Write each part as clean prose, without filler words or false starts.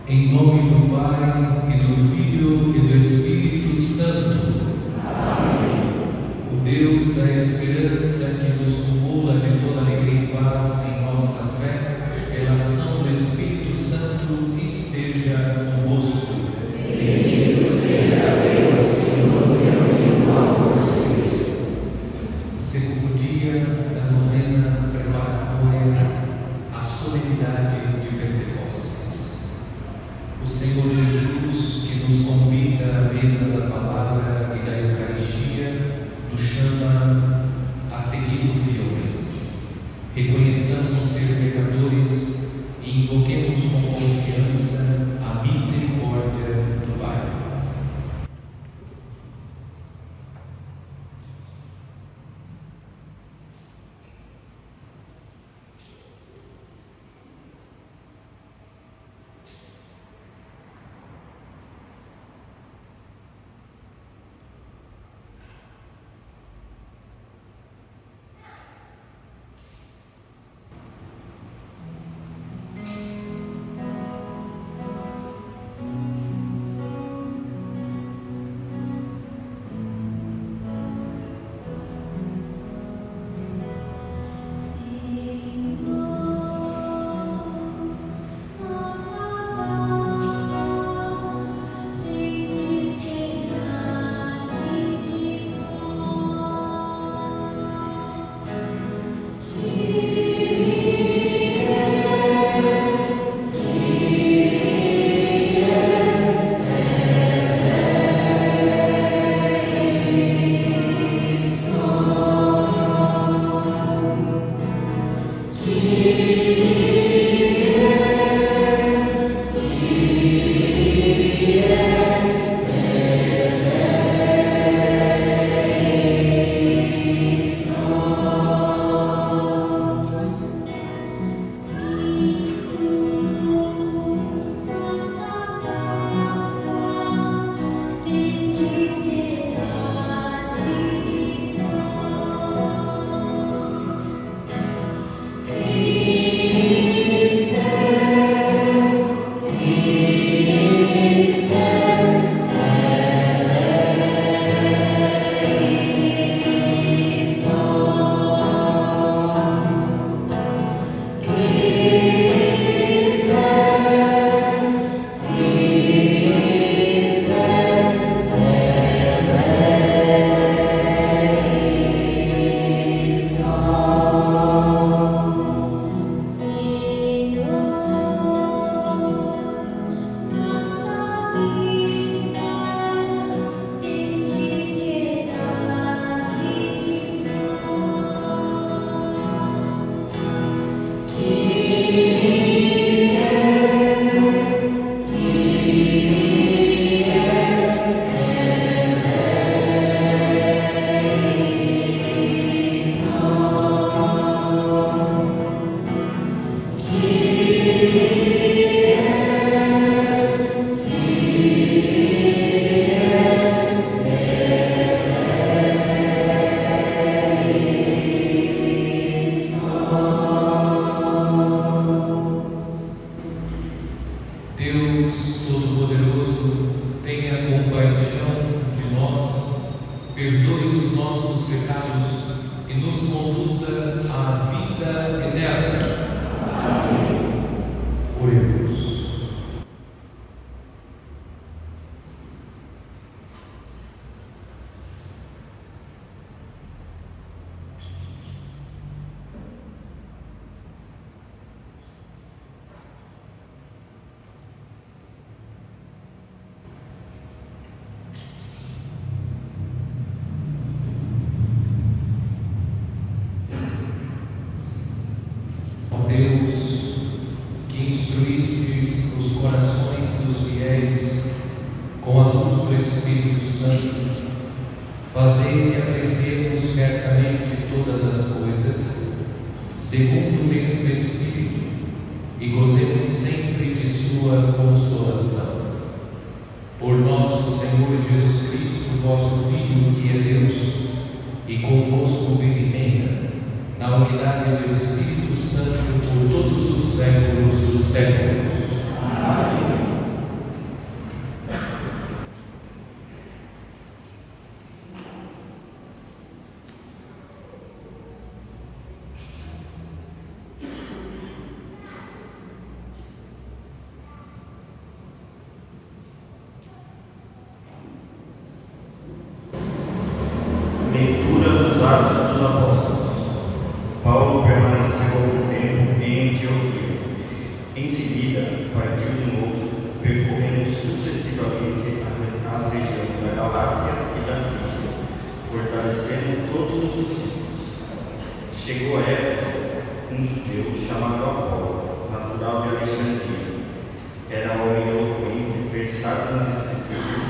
Em nome do Pai, e do Filho, e do Espírito Santo. Amém. O Deus da esperança, que nos cumula de toda alegria e paz em nossa fé, pela ação do Espírito Santo, esteja convosco. Bendito seja Deus que nos reuniu no amor de Cristo. Segundo dia da novena preparatória à solenidade de Pentecostes. O Senhor Jesus, que nos convida à mesa da palavra e da Eucaristia, nos chama a segui-lo fielmente. Reconheçamos ser pecadores e invoquemos com confiança a misericórdia do Pai. Deus Todo-Poderoso, tenha compaixão de nós, perdoe os nossos pecados e nos conduza à vida eterna. Amém. Oremos. Deus, que instruístes os corações dos fiéis com a luz do Espírito Santo, fazei que apreciemos certamente todas as coisas, segundo o mesmo Espírito, e gozemos sempre de sua consolação. Por nosso Senhor Jesus Cristo, vosso Filho, que é Deus, e convosco vive e reina, na unidade do Espírito Santo, por todos os séculos dos séculos. Amém. especialmente as regiões da Galácia e da Frígia, fortalecendo todos os discípulos. Chegou a Éfeso um judeu chamado Apolo, natural de Alexandria. Era homem eloquente, versado nas Escrituras,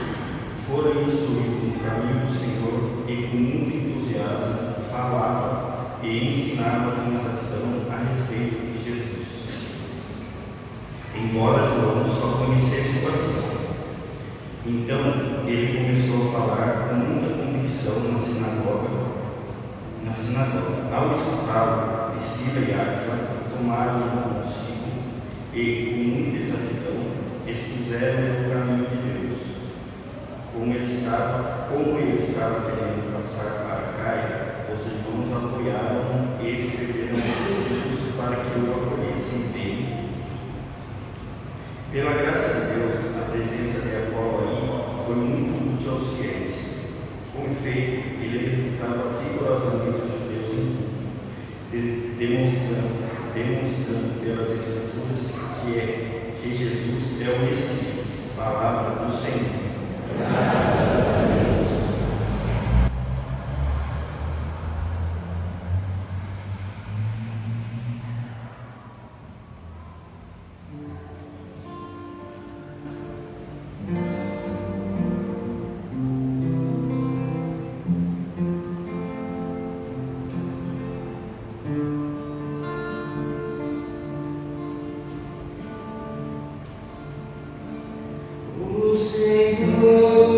fora instruído no caminho do Senhor e com muito entusiasmo falava e ensinava com exatidão a respeito de Jesus. Embora João só conhecesse o batismo. Então ele começou a falar com muita convicção na sinagoga. Ao escutá-lo, Priscila e Áquila tomaram-no consigo e, com muita exatidão, expuseram-lhe o caminho de Deus. Como ele estava querendo passar para Caia, os irmãos apoiaram-no e escreveram aos discípulos para que o acolhessem bem. Pela graça de Deus, a presença de Apolo aí foi muito útil aos fiéis. Com efeito, ele refutava vigorosamente os judeus em tudo, demonstrando pelas Escrituras que Jesus é o Messias, palavra do Senhor. Graças a Deus. O Senhor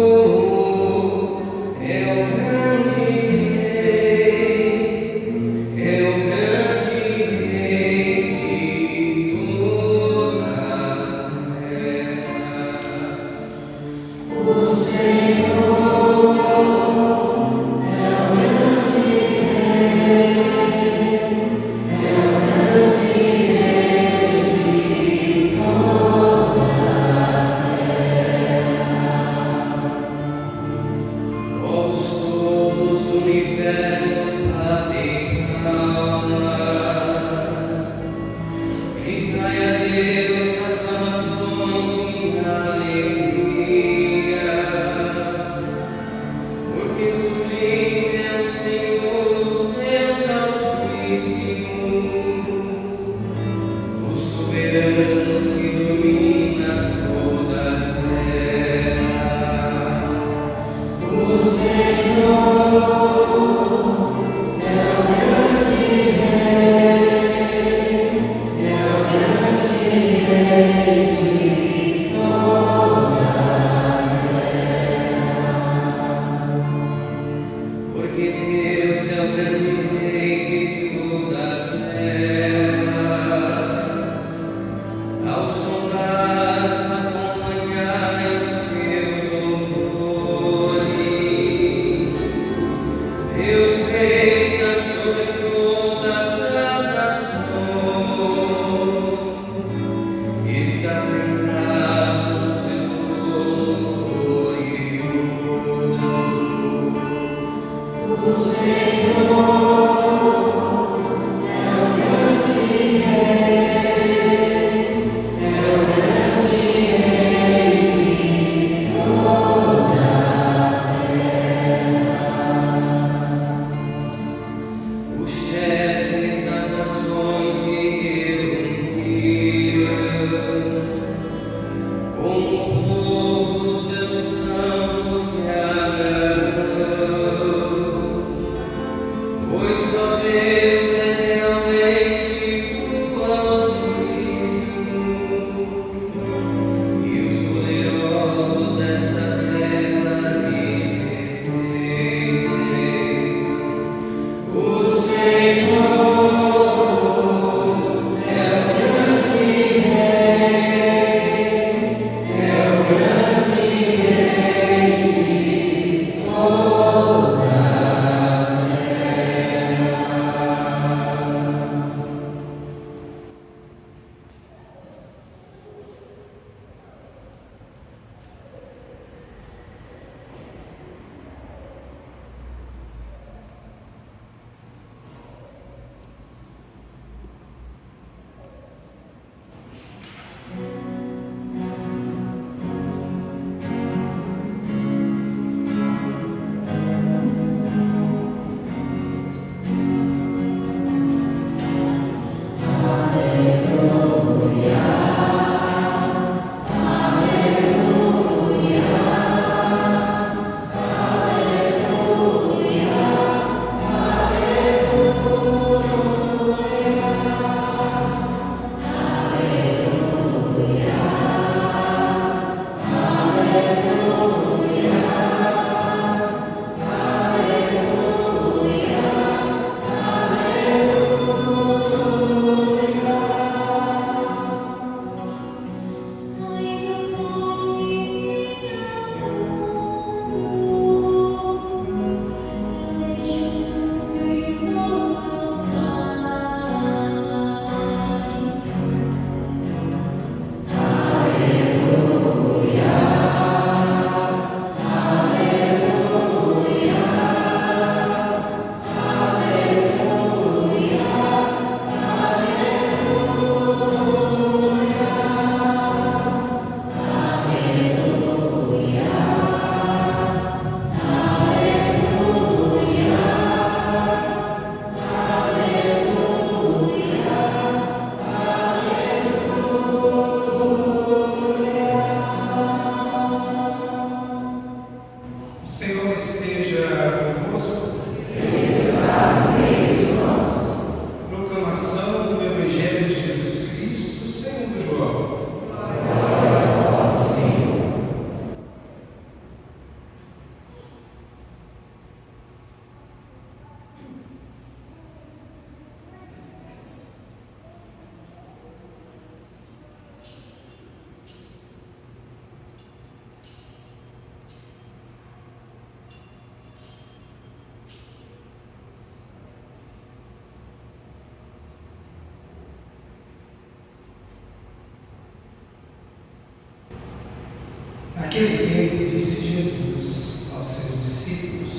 Naquele tempo, disse Jesus aos seus discípulos: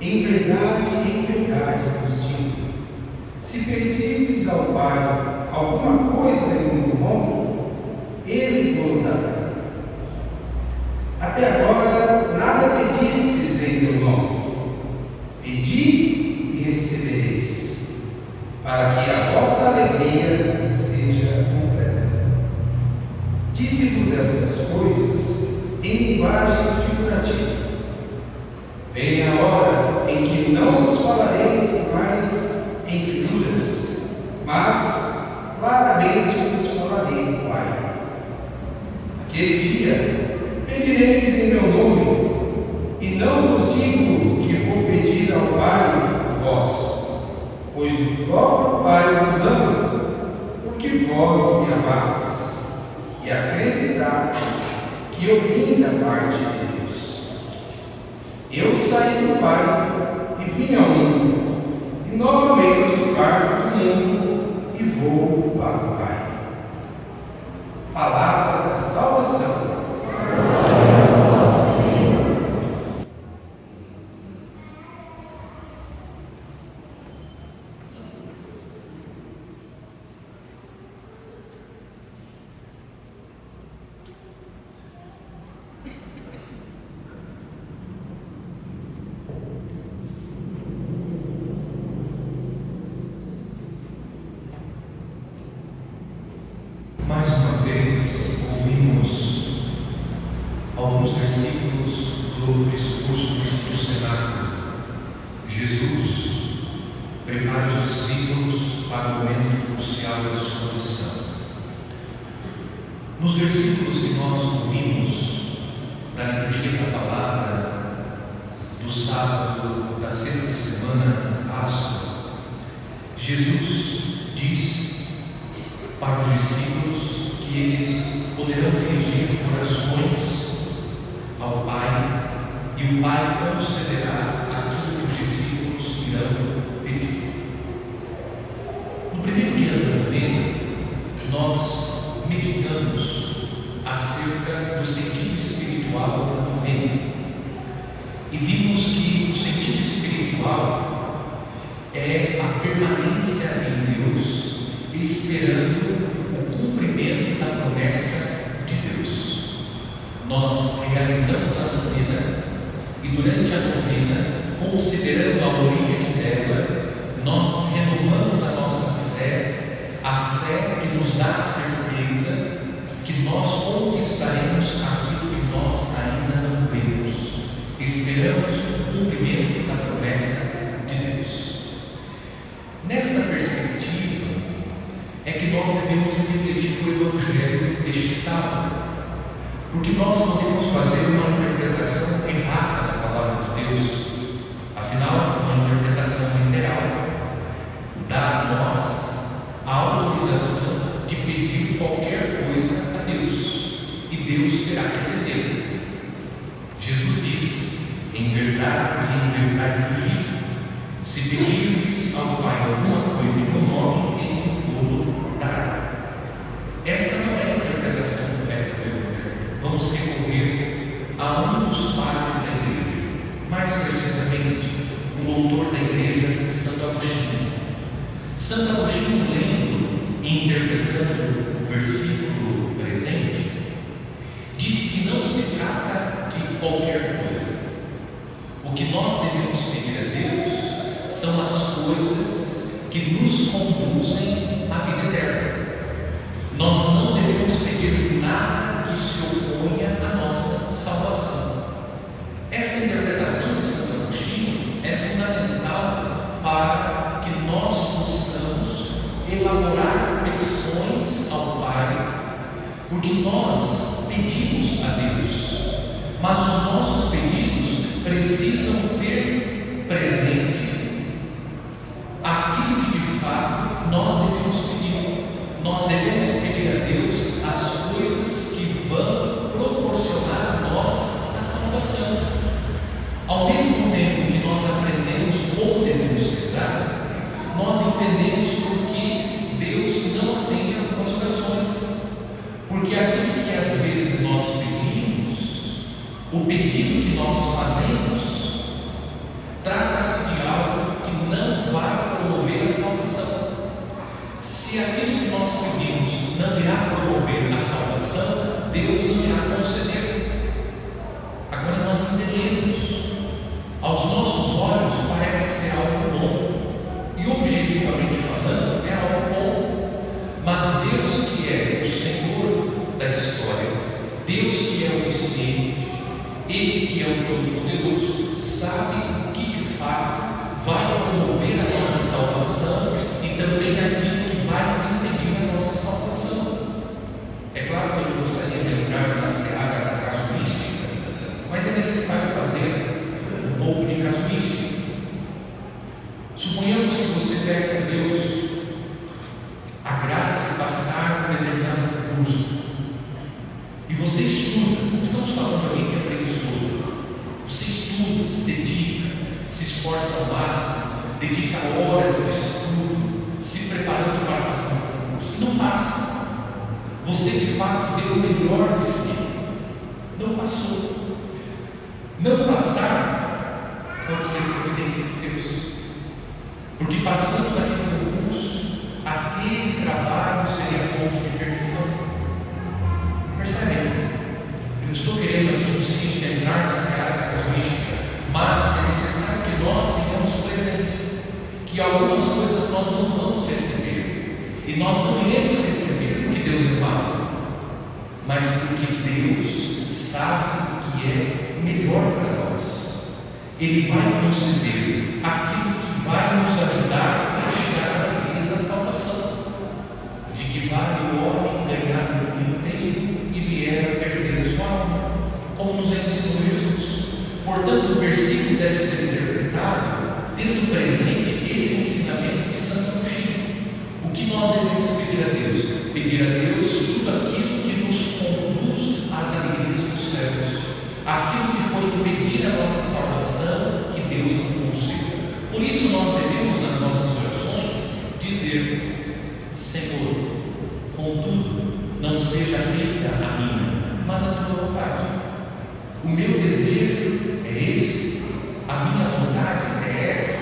em verdade vos digo, se pedirdes ao Pai alguma coisa em meu nome, Ele vos dará. Até agora nada pedistes em meu nome. Pedi e recebereis, para que a vossa alegria seja completa. Disse-vos estas coisas em linguagem figurativa. Vem a hora em que não vos falareis mais em figuras, mas claramente vos falarei do Pai. Naquele dia pedireis em meu nome, e não vos digo que vou pedir ao Pai por vós, pois o próprio Pai vos ama, porque vós me amastes e acreditastes que eu vim da parte de Deus. Eu saí do Pai e vim ao mundo, e novamente parto do mundo e vou para o Pai. Palavra da salvação. Mais uma vez, ouvimos alguns versículos do discurso do cenáculo. Jesus prepara os discípulos para o momento crucial da sua missão. Nos versículos que nós ouvimos da liturgia da palavra do sábado da sexta semana da Páscoa, Jesus diz para os discípulos que eles poderão dirigir corações ao Pai, e o Pai concederá aquilo que os discípulos irão pedir. No primeiro dia da novena, nós meditamos acerca do sentido espiritual da novena e vimos que o sentido espiritual é a permanência em Deus, esperando o cumprimento da promessa de Deus. Nós realizamos a novena e durante a novena, considerando a origem dela, nós renovamos a nossa fé, a fé que nos dá a certeza que nós conquistaremos aquilo que nós ainda não vemos. Esperamos o cumprimento da promessa de Deus. Nesta perspectiva, é que nós devemos refletir o Evangelho deste sábado, porque nós podemos fazer uma interpretação errada da palavra de Deus. Afinal, uma interpretação literal dá a nós a autorização de pedir qualquer coisa a Deus, e Deus terá que atender. Jesus disse: em verdade vos digo, se pedirdes ao Pai alguma coisa em meu nome, Ele vos dará. Essa não é a interpretação correta do Evangelho. Vamos recorrer a um dos padres da igreja, mais precisamente o autor da igreja, Santo Agostinho. Santo Agostinho, lendo e interpretando o versículo presente, diz que não se trata de qualquer coisa. O que nós devemos pedir a Deus são as coisas que nos conduzem à vida eterna. Nós não devemos pedir nada que se oponha à nossa salvação. Essa interpretação de Santo Agostinho é fundamental para que nós possamos elaborar petições ao Pai, porque nós pedimos a Deus, mas os nossos pedidos precisam ter presente aquilo que de fato nós devemos pedir. Nós devemos pedir a Deus as coisas que vão proporcionar a nós a salvação. Ao mesmo tempo que nós aprendemos como devemos rezar, nós entendemos por que Deus não atende algumas orações, porque aquilo que às vezes nós pedimos Deus não irá conceder. Agora nós entendemos, aos nossos olhos parece ser algo bom, e objetivamente falando é algo bom, mas Deus que é o Senhor da história, Deus que é onisciente, Ele que é o Todo-Poderoso, sabe o que de fato vai promover a nossa salvação e também aquilo que vai impedir a nossa salvação. É claro que eu não gostaria de entrar na seara da casuística, mas é necessário fazer um pouco de casuística. Suponhamos que você peça a Deus a graça de passar por determinado curso, e você estuda. Não estamos falando de alguém que é preguiçoso. Você estuda, se dedica, se esforça ao máximo, dedica horas de estudo, se preparando para passar por curso, e não passa. Você de fato deu o melhor de si, não passou. Não passar pode ser providência de Deus, porque passando daquele concurso, aquele trabalho seria fonte de perdição. Percebem? Eu não estou querendo aqui, insisto, entrar na seara da casuística, mas é necessário que nós tenhamos presente que algumas coisas nós não vamos receber, e nós não iremos receber porque Deus é mau, mas porque Deus sabe o que é melhor para nós. Ele vai conceder aquilo que vai nos ajudar a chegar às alegrias da salvação. De que vale o homem ganhar o mundo inteiro e vier a perder a sua alma, como nos ensinou Jesus. Portanto, o versículo deve ser interpretado tendo presente esse ensinamento de Santo Agostinho. O que nós devemos pedir a Deus? Pedir a Deus tudo aquilo que nos conduz às alegrias dos céus, aquilo que foi impedir a nossa salvação, que Deus não conceda. Por isso nós devemos, nas nossas orações, dizer: Senhor, contudo, não seja feita a minha, mas a tua vontade. O meu desejo é esse, a minha vontade é essa,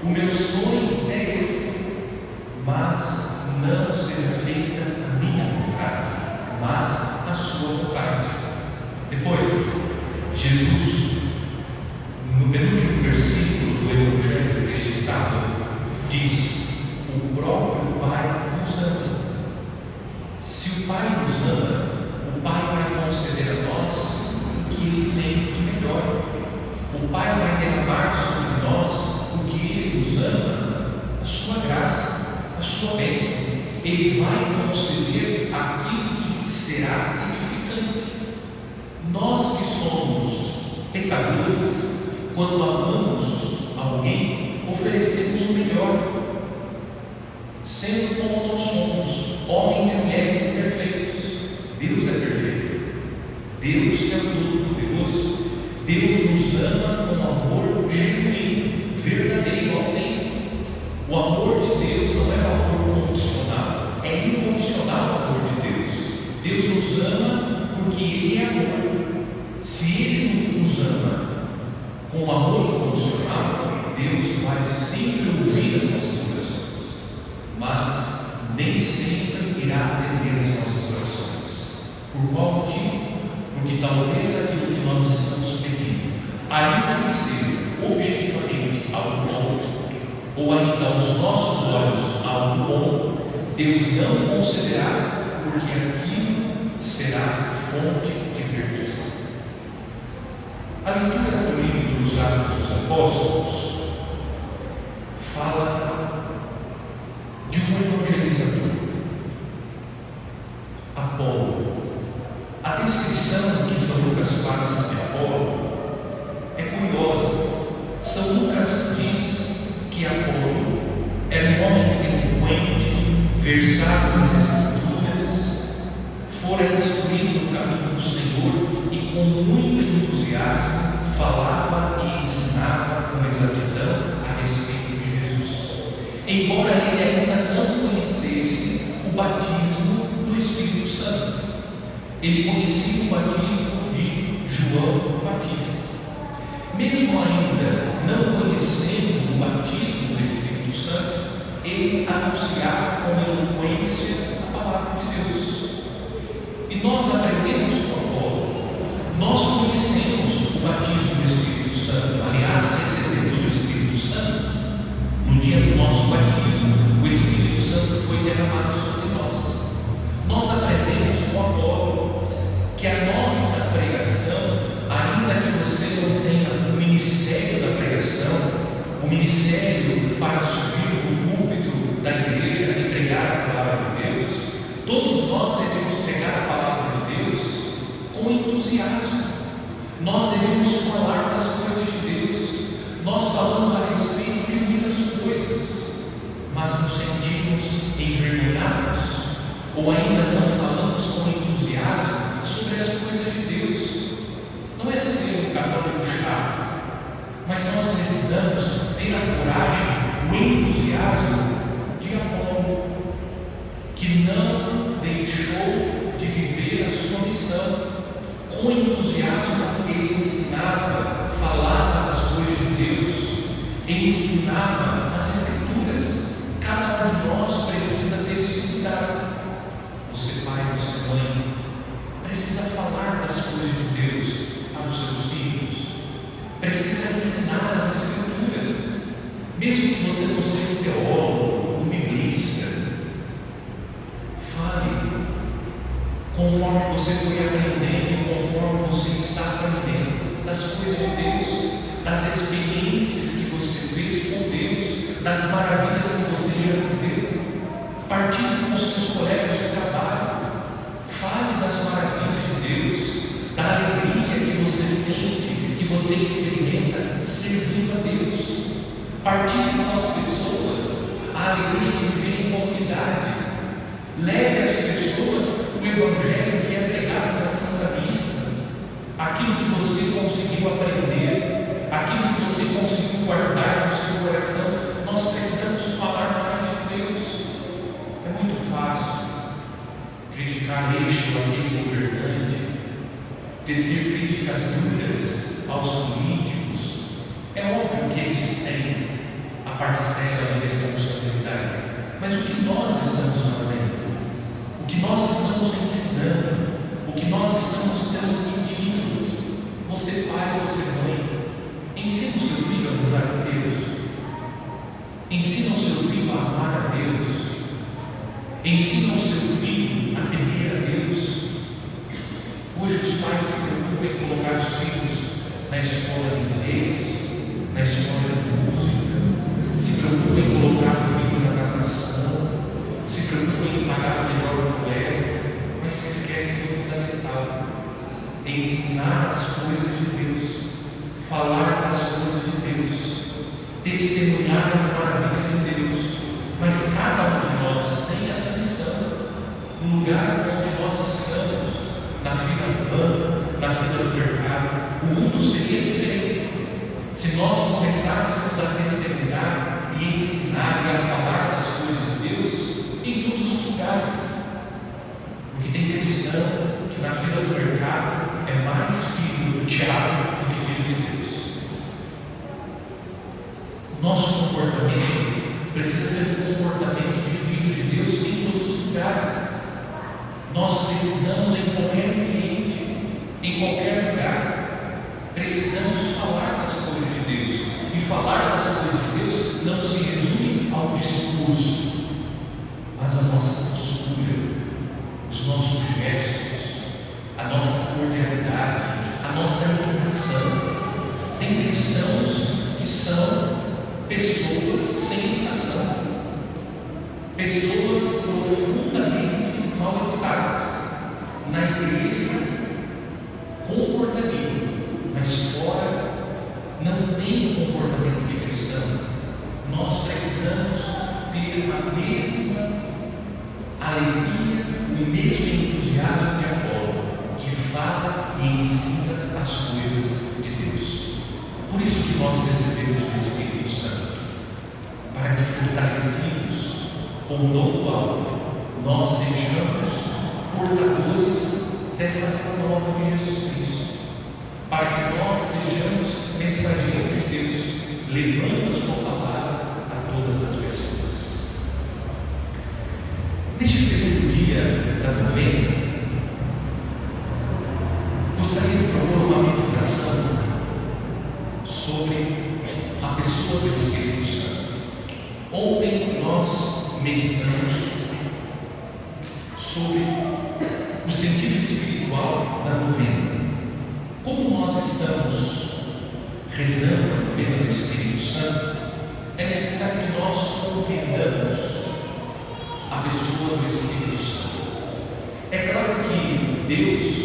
o meu sonho é esse, mas não seja feita a minha vontade, mas a sua vontade. Depois, Jesus, no penúltimo versículo do Evangelho deste sábado, diz: o próprio Pai vos ama. Se o Pai nos ama, o Pai vai conceder a nós o que Ele tem de melhor. O Pai vai derramar sobre nós o que Ele nos ama, a sua graça, a sua bênção. Ele vai conceder aquilo que será edificante. Nós que somos pecadores, quando amamos alguém, oferecemos o melhor, sendo como nós somos, homens e mulheres imperfeitos. Deus é perfeito, Deus é o Todo-Poderoso. Deus nos ama com amor genuíno, verdadeiro, autêntico. O amor de Deus não é o amor condicional, é incondicional o amor de Deus. Deus nos ama porque Ele é amor. Se Ele nos ama com amor incondicional, Deus vai sempre ouvir as nossas orações, mas nem sempre irá atender as nossas orações. Por qual motivo? Porque talvez aquilo que nós estamos pedindo, ainda que seja objetivamente algo bom, ou ainda aos nossos olhos algo bom, Deus não concederá, porque aquilo será fonte de perdição. A leitura do livro dos Atos dos Apóstolos fala de um evangelizador, Apolo. A descrição que São Lucas faz de Apolo é curiosa. São Lucas diz que Apolo era um homem eloquente, versado nas Escrituras, fora instruído no caminho do Senhor e com muito entusiasmo falava e ensinava com exatidão a respeito de Jesus, embora ele ainda não conhecesse o batismo do Espírito Santo. Ele conhecia o batismo de João Batista. Mesmo ainda não conhecendo o batismo do Espírito Santo, ele anunciava com eloquência a palavra de Deus. E nós aprendemos com Apolo. Nós conhecemos o batismo do Espírito Santo. Aliás, recebemos o Espírito Santo. No dia do nosso batismo, o Espírito Santo foi derramado sobre nós. Nós aprendemos com Apolo que a nossa pregação, ainda que você não tenha o ministério da pregação, o ministério para subir no púlpito da igreja e pregar a palavra de Deus, todos nós devemos pregar a palavra de Deus com entusiasmo. Nós devemos falar das coisas de Deus. Nós falamos a respeito de muitas coisas, mas nos sentimos envergonhados, ou ainda não falamos com entusiasmo sobre as coisas de Deus. Não é ser um católico chato, mas nós precisamos ter a coragem, o entusiasmo de Apolo, que não deixou de viver a sua missão. Com entusiasmo ele ensinava, falava das coisas de Deus, ensinava as Escrituras. Cada um de nós precisa ter esse cuidado. Você pai, você mãe, precisa falar das coisas de Deus para os seus filhos, precisa ensinar as Escrituras, mesmo que você não seja um teólogo, um biblista. Fale conforme você foi aprendendo e conforme você está aprendendo das coisas de Deus, das experiências que você fez com Deus, das maravilhas que você já viveu. Partilhe com os seus colegas de trabalho. Fale das maravilhas de Deus, da alegria que você sente, que você experimenta servindo a Deus. Partilhe com as pessoas a alegria de viver em comunidade. Leve às pessoas o Evangelho que é pregado na Santa Missa, aquilo que você conseguiu aprender, aquilo que você conseguiu guardar no seu coração. Nós precisamos falar mais de Deus. É muito fácil criticar este ou aquele governante, tecer críticas duras aos políticos. É óbvio que eles têm a parcela de responsabilidade, mas o que nós estamos fazendo? O que nós estamos ensinando? O que nós estamos transmitindo? Você pai, você mãe, ensina o seu filho a usar a Deus. Ensina o seu filho a amar a Deus. Ensina o seu filho a temer a Deus. Hoje os pais se preocupam em colocar os filhos na escola de inglês, na escola de música, se preocupam em colocar o filho na natação, se preocupam em pagar o melhor colégio, mas se esquecem do fundamental: ensinar as coisas de Deus, falar das coisas de Deus, testemunhar as maravilhas de Deus. Mas cada um de nós tem essa missão. No lugar onde nós estamos, na fila do banco, na fila do mercado, o mundo seria diferente se nós começássemos a testemunhar e ensinar e a falar das coisas de Deus em todos os lugares. Porque tem cristão que na fila do mercado é mais filho do diabo do que filho de Deus. O nosso comportamento precisa ser um comportamento de filhos de Deus em todos os lugares. Nós precisamos, em qualquer ambiente, em qualquer lugar, precisamos falar das coisas de Deus. E falar das coisas de Deus não se resume ao discurso, mas a nossa postura, os nossos gestos, a nossa cordialidade, a nossa educação. Tem cristãos que são pessoas sem educação, pessoas profundamente mal educadas, na igreja comportamento, mas fora não tem um comportamento de cristão. Nós precisamos ter a mesma alegria, o mesmo entusiasmo de Apolo, que fala e ensina as coisas de Deus. Por isso que nós recebemos o Espírito Santo, para que, fortalecidos com o dom do alto, nós sejamos portadores dessa nova de Jesus Cristo, para que nós sejamos mensageiros de Deus, levando a sua palavra a todas as pessoas. Neste segundo dia da novena, gostaria de propor uma meditação sobre a pessoa do Espírito Santo. Ontem nós meditamos sobre o sentido espiritual da novena. Como nós estamos rezando a novena do Espírito Santo, é necessário que nós compreendamos a pessoa do Espírito Santo. É claro que Deus,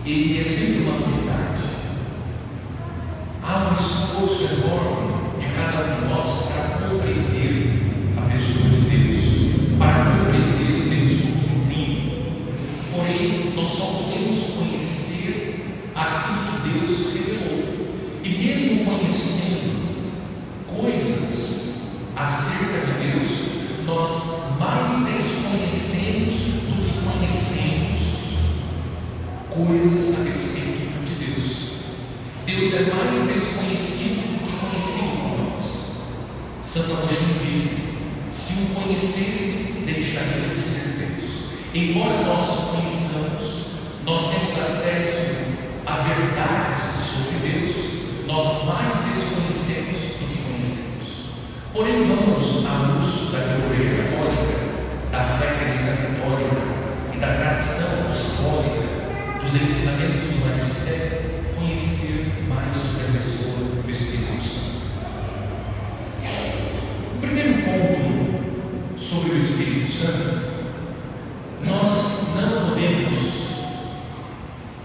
Ele é sempre uma novidade. Há um esforço enorme de cada um de nós para compreender a pessoa de Deus, para compreender o Deus trino. Porém, nós só podemos conhecer aquilo que Deus revelou. E mesmo conhecendo coisas acerca de Deus, nós mais desconhecemos do que conhecemos coisas a respeito de Deus. Deus é mais desconhecido do que conhecido por nós. Santo Agostinho disse: se o conhecesse, deixaria de ser Deus. Embora nós o conheçamos, nós temos acesso a verdades sobre Deus, nós mais desconhecemos do que conhecemos. Porém, vamos à luz da teologia católica, da fé cristã católica e da tradição apostólica, dos ensinamentos do magistério, conhecer mais sobre a pessoa do Espírito Santo. O primeiro ponto sobre o Espírito Santo, nós não podemos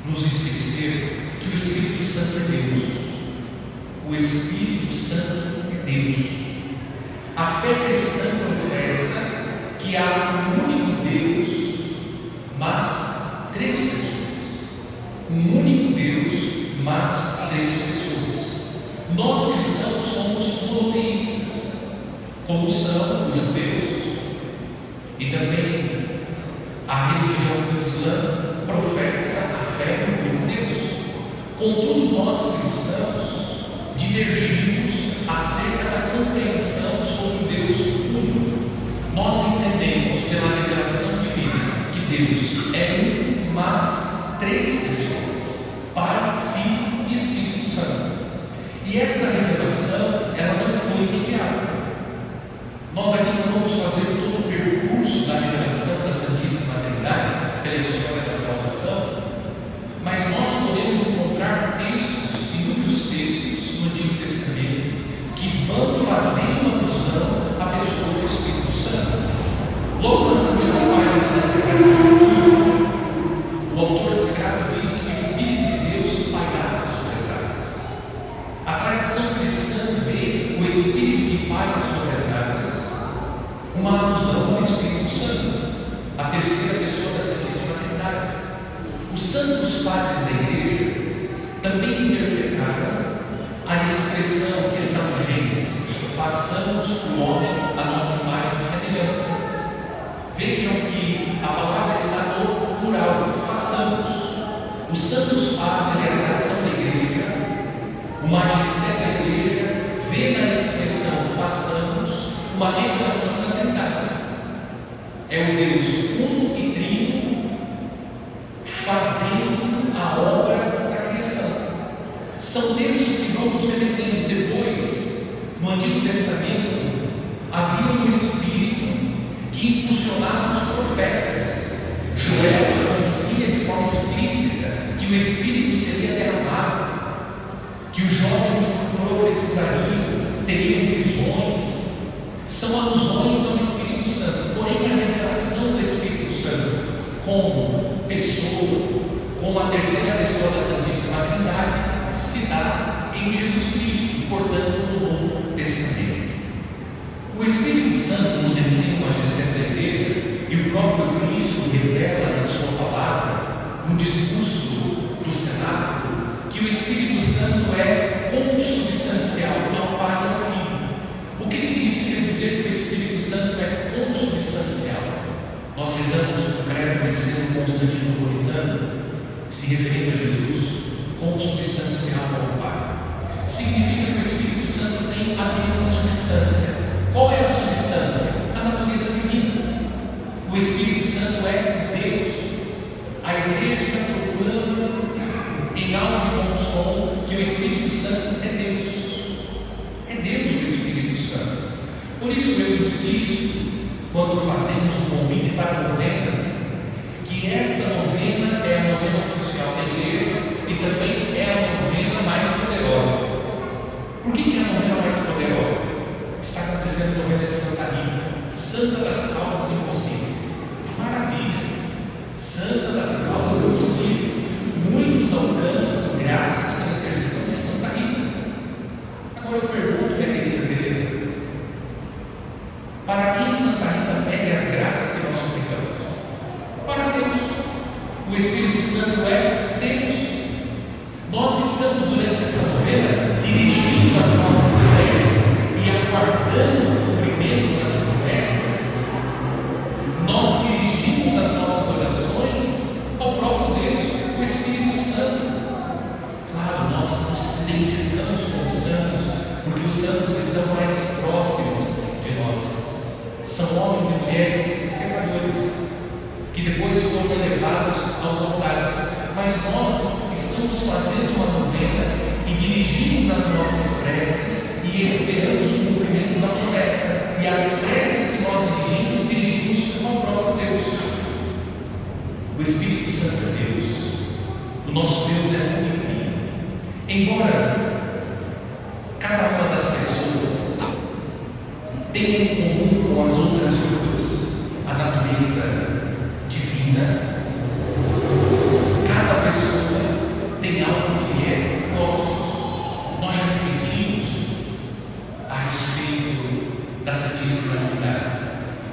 nos esquecer que o Espírito Santo é Deus. O Espírito Santo é Deus. A fé cristã professa que há um único Deus, mas três pessoas. Um único Deus, mas três pessoas. Nós cristãos somos monoteístas, como são os judeus, e também a religião do Islã professa a fé no único Deus. Contudo, nós cristãos divergimos acerca da compreensão sobre o Deus único. Nós entendemos pela revelação divina que Deus é um, mas três pessoas: Pai, Filho e Espírito Santo. E essa revelação, ela não foi imediata. Nós aqui não vamos fazer todo o percurso da revelação da Santíssima Trindade pela história da salvação, mas nós podemos encontrar textos, inúmeros textos no Antigo Testamento, que vão fazendo alusão à pessoa do Espírito Santo. Logo nas primeiras páginas da Sagrada Escritura, o autor sagrado diz que o Espírito de Deus pairava sobre as águas. A tradição cristã vê o Espírito que paira sobre as águas uma alusão ao Espírito Santo, a terceira pessoa da Santíssima Trindade. Os santos padres da Igreja também interpretaram a expressão que está no Gênesis: façamos o homem a nossa imagem e semelhança. Vejam que a palavra está no plural: façamos. Os santos padres e a tradição da Igreja, o magistério da Igreja, vê na expressão façamos uma revelação da Trindade. É o Deus uno e trino fazendo a obra da criação. São textos que vão nos remetendo. Depois, no Antigo Testamento, havia um Espírito que impulsionava os profetas. Joel anuncia de forma explícita que o Espírito seria derramado, que os jovens profetizariam, teriam visões. São alusões ao Espírito Santo. Porém, a revelação do Espírito Santo como pessoa, como a terceira pessoa da Santíssima Trindade, se dá em Jesus Cristo, portanto, no Novo Testamento. O Espírito Santo nos ensina o magistério da Igreja, e o próprio Cristo revela na sua palavra, no discurso do Cenáculo, que o Espírito Santo é consubstancial ao Pai e ao Filho. O que significa dizer que o Espírito Santo é consubstancial? Nós rezamos o credo niceno constantinopolitano, se referindo a Jesus, consubstancial ao Pai. Significa que o Espírito Santo tem a mesma substância. Qual é a substância? A natureza divina. O Espírito Santo é Deus. A Igreja proclama que o Espírito Santo é Deus. É Deus o Espírito Santo. Por isso eu insisto, quando fazemos um convite para a novena, que essa novena é a novena oficial da igreja e também é a novena mais poderosa. Por que é a novena mais poderosa? Está acontecendo a novena de Santa Rita, Santa das Causas Impossíveis. Maravilha! Santa das Causas Impossíveis. Muitos alcançam graças pela intercessão de Santa Rita. Agora eu pergunto, minha querida Teresa, para quem Santa Rita pede as graças que nós suplicamos? Para Deus. O Espírito Santo é Deus. Nós estamos durante essa novena dirigindo as nossas preces e aguardando o cumprimento das promessas. Nós dirigimos as nossas orações ao próprio Deus, o Espírito Santo. Claro, nós nos identificamos com os santos, porque os santos estão mais próximos de nós. São homens e mulheres pecadores, que depois foram elevados aos altares. Mas nós estamos fazendo uma novena e dirigimos as nossas preces e esperamos o cumprimento da promessa. E as preces que nós dirigimos ao próprio Deus. O Espírito Santo é Deus. O nosso Deus é único. Embora cada uma das pessoas tenha em comum com as outras duas a natureza divina, cada pessoa tem algo que é próprio. Nós já refletimos a respeito da Santíssima Trindade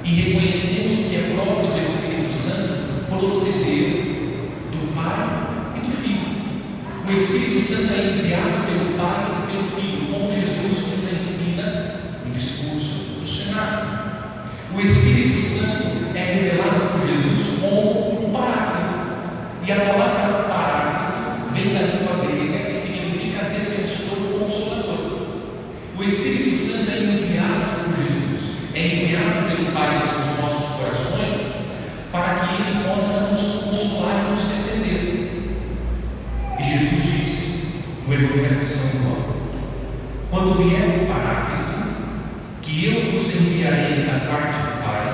e reconhecemos que é próprio do Espírito Santo proceder do Pai e do Filho. O Espírito Santo é enviado pelo Pai e pelo Filho, como Jesus nos ensina no discurso do Senado. O Espírito Santo é revelado por Jesus como o Paráclito. E a palavra Paráclito vem da língua grega que significa defensor ou consolador. O Espírito Santo é enviado por Jesus, é enviado pelo Pai sobre os nossos corações, para que Ele possa nos consolar e nos defender. E Jesus disse no Evangelho de São João: quando vier o Paráclito, que eu vos enviarei da parte do Pai,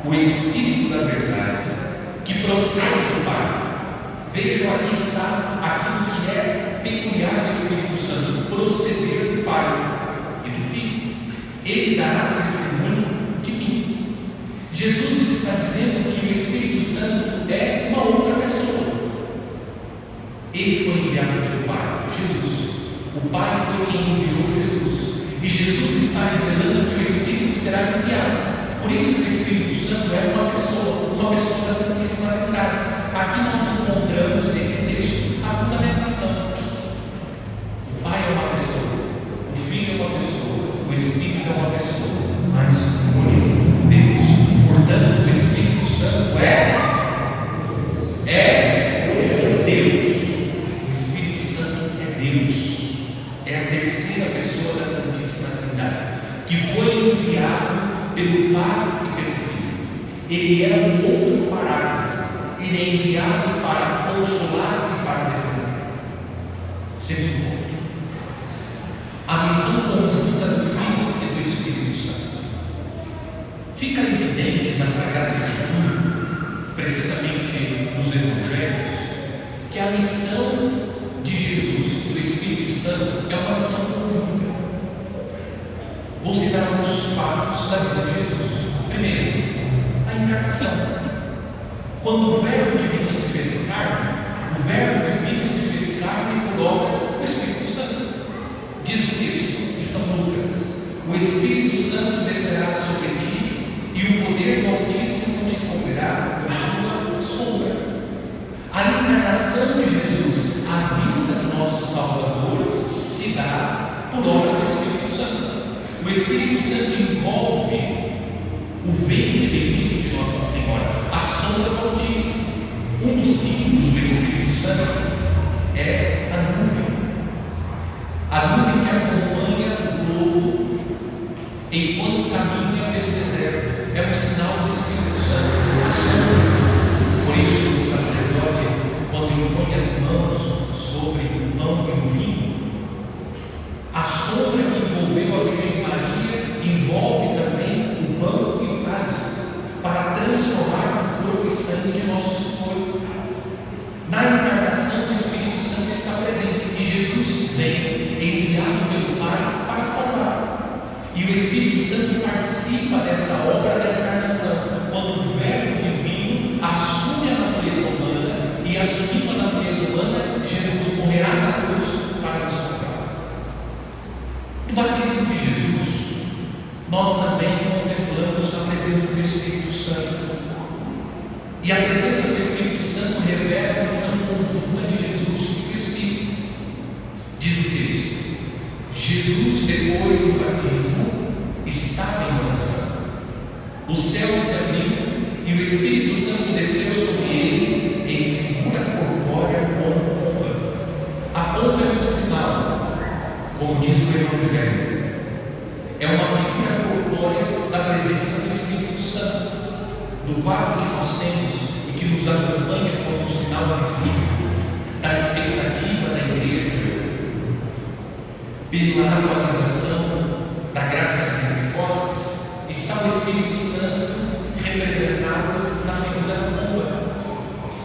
o Espírito da verdade, que procede do Pai. Vejam, aqui está aquilo que é peculiar do Espírito Santo: proceder do Pai e do Filho. Ele dará testemunho de mim. Jesus está dizendo que o Espírito Santo é uma outra pessoa. Ele foi enviado pelo Pai, Jesus. O Pai foi quem enviou Jesus. E Jesus está revelando que o Espírito será enviado. Por isso que o Espírito Santo é uma pessoa da Santíssima Trindade. Aqui nós encontramos nesse texto a fundamentação. O Pai é uma pessoa, o Filho é uma pessoa, o Espírito é uma pessoa, mas único Deus. Portanto, o Espírito Santo é Deus. O Espírito Santo é Deus. É a terceira pessoa da Santíssima Trindade, que foi enviado pelo Pai e pelo Filho. Ele é um outro Paráclito. Ele é enviado para consolar e para defender. Segundo ponto, a missão conjunta do Filho e do Espírito Santo. Fica evidente na Sagrada Escritura, precisamente nos Evangelhos, que a missão de Jesus e do Espírito Santo é uma missão conjunta. Vou citar alguns fatos da vida de Jesus. Primeiro, a encarnação. Quando o Verbo divino se fez carne, o Verbo divino se fez carne por obra do Espírito Santo. Diz o texto de São Lucas: o Espírito Santo descerá sobre ti, e o poder do Altíssimo te cobrirá com sua sombra. A encarnação de Jesus, a vinda do nosso Salvador, se dá por obra do Espírito Santo. O Espírito Santo envolve o ventre bendito de Nossa Senhora, a sombra do Altíssimo. Um dos símbolos do Espírito Santo é a nuvem que acompanha o povo enquanto caminha pelo deserto. É um sinal do Espírito Santo, a sombra. Por isso, o sacerdote, quando impõe as mãos sobre o pão e o vinho, a sombra que envolveu a Virgem Maria envolve também o pão e o cálice, para transformar no corpo e sangue de nosso Senhor. Na encarnação, o Espírito Santo está presente e Jesus vem enviado pelo Pai para salvar. E o Espírito Santo participa dessa obra da encarnação, quando o Verbo divino assume a natureza humana, e assumindo a natureza humana, Jesus morrerá na cruz para nos salvar. No batismo de Jesus, nós também contemplamos a presença do Espírito Santo. E a presença do Espírito Santo revela a missão conjunta de Jesus e do Espírito. Diz o texto: Jesus, depois do batismo, estava em oração. O céu se abriu e o Espírito Santo desceu sobre ele em figura corpórea como pomba. A pomba é um sinal, como diz o Evangelho. É uma figura corpórea da presença do Espírito Santo, do quadro que nós temos e que nos acompanha como um sinal visível da expectativa da igreja pela atualização da graça de Pentecostes. Está o Espírito Santo representado na figura da pomba.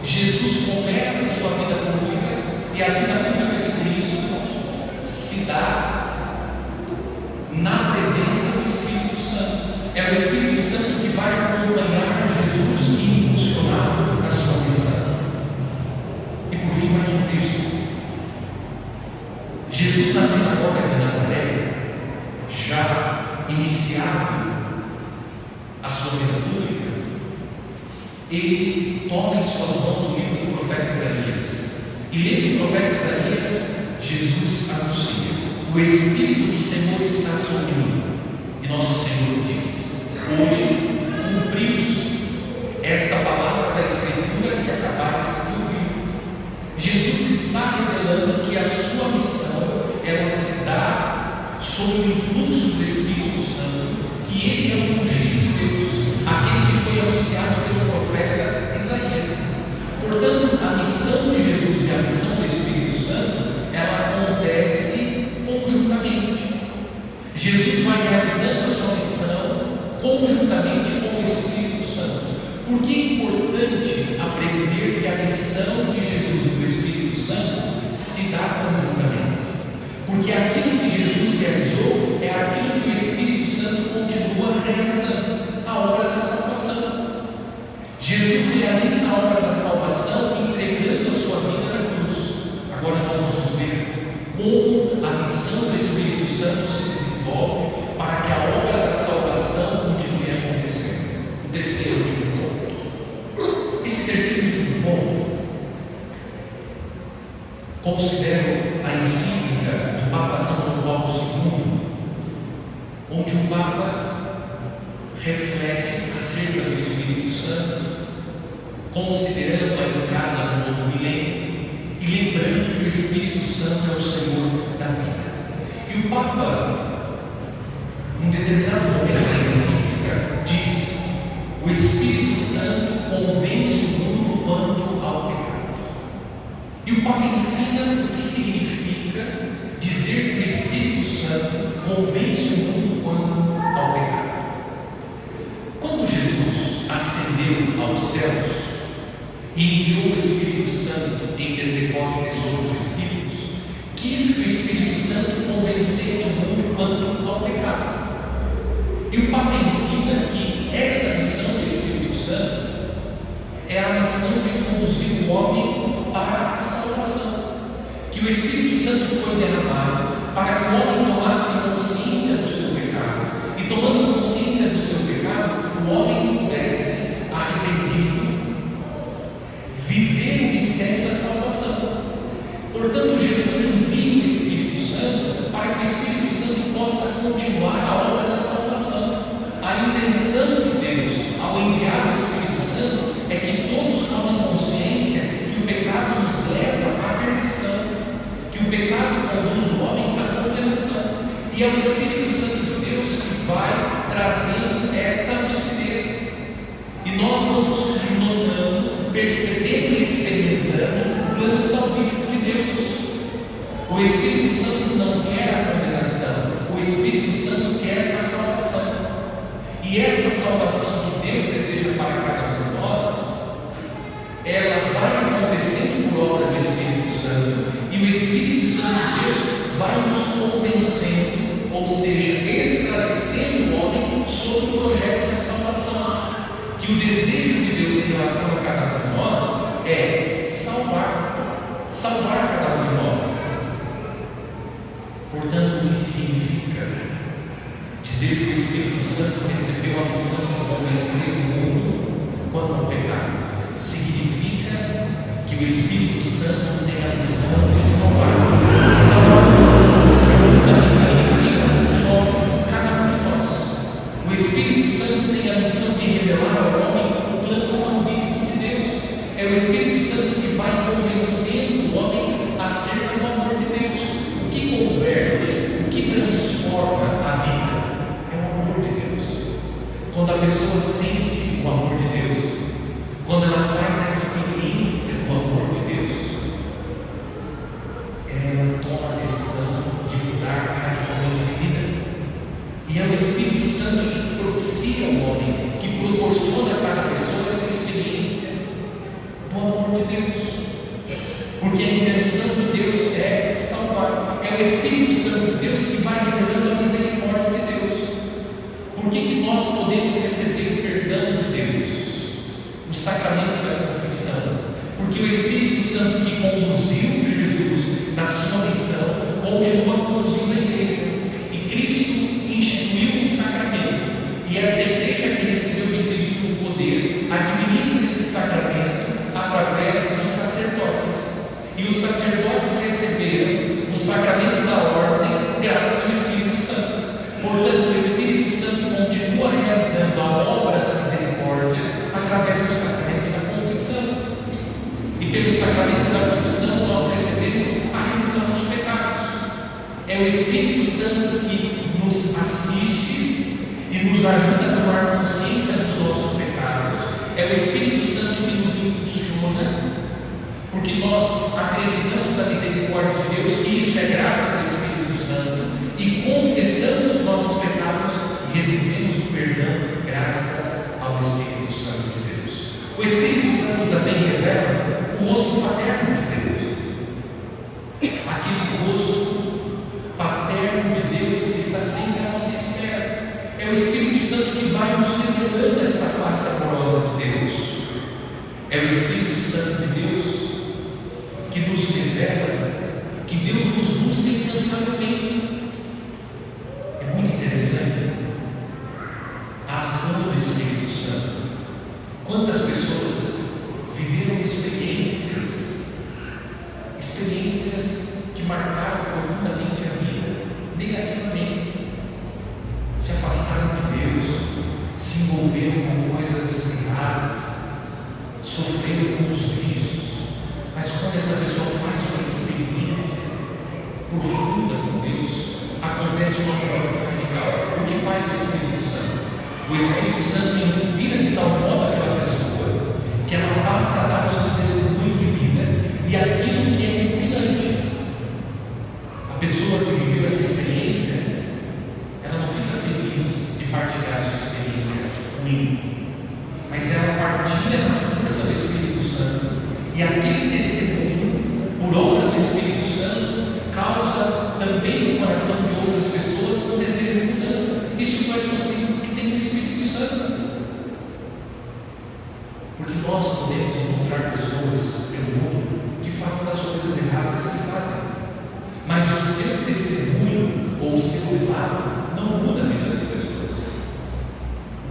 Jesus começa a sua vida pública, e a vida pública de Cristo se dá na presença do Espírito Santo. É o Espírito Santo que vai acompanhar Jesus e impulsioná-lo na sua missão. E por fim, mais um texto. Jesus, na sinagoga de Nazaré, já iniciado a sua vida pública, ele toma em suas mãos o livro do profeta Isaías, e lendo o profeta Isaías, Jesus anuncia: o Espírito do Senhor está sobre mim. E nosso Senhor diz: hoje cumprimos esta palavra da Escritura que acabais de ouvir. Jesus está revelando que a sua missão ela se dá sob o influxo do Espírito Santo, que ele é o ungido de Deus, aquele que foi anunciado pelo profeta Isaías. Portanto, a missão de Jesus e a missão do Espírito Santo, ela acontece conjuntamente. Jesus vai realizando a sua missão conjuntamente com o Espírito Santo. Por que é importante aprender que a missão de Jesus e do Espírito Santo se dá conjuntamente? Porque aquilo que Jesus realizou é aquilo que o Espírito Santo continua realizando, a obra da salvação. Jesus realiza a obra da salvação entregando a sua vida na cruz. Agora nós vamos ver como a missão do Espírito Santo se desenvolve para que a obra da salvação continue acontecendo. O terceiro e último ponto. Esse terceiro e último ponto, considero a encíclica do Papa São João Paulo II, onde o Papa reflete acerca do Espírito Santo, considerando a entrada do novo milênio e lembrando que o Espírito Santo é o Senhor da vida. E o Papa, em determinado momento da encíclica, diz: o Espírito Santo convence o mundo quanto ao pecado. E o Papa ensina o que significa dizer que o Espírito Santo convence o mundo quanto ao pecado. Quando Jesus ascendeu aos céus e enviou o Espírito Santo em Pentecostes sobre os discípulos, quis que o Espírito Santo convencesse o mundo quanto ao pecado. E o Papa ensina que essa missão do Espírito Santo é a missão de conduzir o homem para a salvação. Que o Espírito Santo foi derramado para que o homem tomasse consciência do seu pecado, e tomando consciência do seu pecado, o homem pudesse, arrependido, viver o mistério da salvação. Portanto, Jesus envia o Espírito Santo para que o Espírito Santo possa continuar a obra da salvação. A intenção de Deus ao enviar o Espírito Santo é que todos tomem consciência que o pecado nos leva à perdição, que o pecado conduz o homem à condenação, e é o Espírito Santo de Deus que vai trazendo essa lucidez. E nós vamos notando, percebendo e experimentando o plano salvífico de Deus. O Espírito Santo não quer a condenação, o Espírito Santo quer a salvação. E essa salvação que Deus deseja para cada um de nós, ela vai acontecendo por obra do Espírito Santo, e o Espírito Santo de Deus vai nos convencendo, ou seja, esclarecendo o homem sobre o projeto da salvação. Que o desejo de Deus em relação a cada um de nós é salvar cada um de nós. Portanto, o que significa dizer que o Espírito Santo recebeu a missão de convencer o mundo quanto ao pecado? Significa que o Espírito Santo tem a missão de salvar o que significa os homens, cada um de nós. O Espírito Santo tem a missão de revelar ao homem o plano salvífico de Deus. É o Espírito Santo que vai convencendo o homem acerca do amor de Deus. O que converte, o que transforma a vida é o amor de Deus. Quando a pessoa sente o amor de Deus, quando ela faz a experiência do amor de Deus, ela toma a decisão de mudar radicalmente de vida. E é o Espírito Santo que propicia o homem, que proporciona a cada pessoa essa experiência do amor de Deus. Porque a intenção de Deus é salvar. É o Espírito Santo de Deus que vai revelando a misericórdia de Deus. Por que nós podemos receber o perdão de Deus? O sacramento da confissão. Porque o Espírito Santo que conduziu Jesus na sua missão continua conduzindo a igreja. E Cristo instituiu um sacramento. E essa igreja que recebeu de Cristo o poder administra esse sacramento através dos sacerdotes. E os sacerdotes receberam o sacramento da ordem graças ao Espírito Santo. Portanto, o Espírito Santo continua realizando a obra da misericórdia através do sacramento da confissão. E pelo sacramento da confissão nós recebemos a remissão dos pecados. É o Espírito Santo que nos assiste e nos ajuda a tomar consciência dos nossos pecados. É o Espírito Santo que nos impulsiona, porque nós acreditamos na misericórdia de Deus, e isso é graça do Espírito Santo, e confessamos os nossos pecados e recebemos o perdão graças ao Espírito Santo de Deus. O Espírito Santo também revela o rosto paterno de Deus, aquele rosto paterno de Deus que está sempre à nossa espera. É o Espírito Santo que vai nos revelando esta face amorosa de Deus. É o Espírito Santo de Deus que nos revela que Deus nos busca incansavelmente. É muito interessante a ação do Espírito Santo. Quantas pessoas viveram experiências que marcaram profundamente a vida, negativamente, se afastaram de Deus, se envolveram com coisas erradas, sofreram com os vícios. Mas quando essa pessoa faz uma experiência profunda com Deus, acontece uma mudança radical. O que faz o Espírito Santo? O Espírito Santo inspira de tal modo aquela pessoa que ela passa a dar o seu testemunho de vida e aquilo que é imminente. A pessoa que viveu essa experiência, ela não fica feliz de partilhar a sua experiência ruim, mas ela partilha na força do Espírito Santo. E aquele testemunho, por obra do Espírito Santo, causa também no coração de outras pessoas um desejo de mudança. Isso só é possível porque tem o Espírito Santo. Porque nós podemos encontrar pessoas pelo mundo que falam das coisas erradas que fazem, mas o seu testemunho ou o seu relato não muda a vida das pessoas.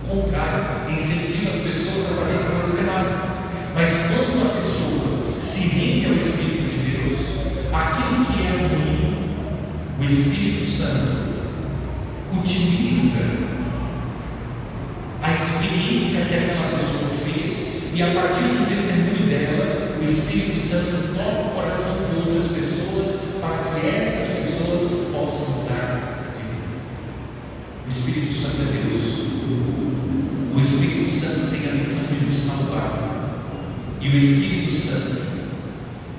O contrário, incentiva as pessoas a fazerem coisas erradas. Mas quando a pessoa se rende ao Espírito de Deus, aquilo que é ruim, o Espírito Santo utiliza a experiência que aquela pessoa fez, e a partir do testemunho dela, o Espírito Santo toca o coração de outras pessoas para que essas pessoas possam mudar de vida. O Espírito Santo é Deus. O Espírito Santo tem a missão de nos salvar. E o Espírito Santo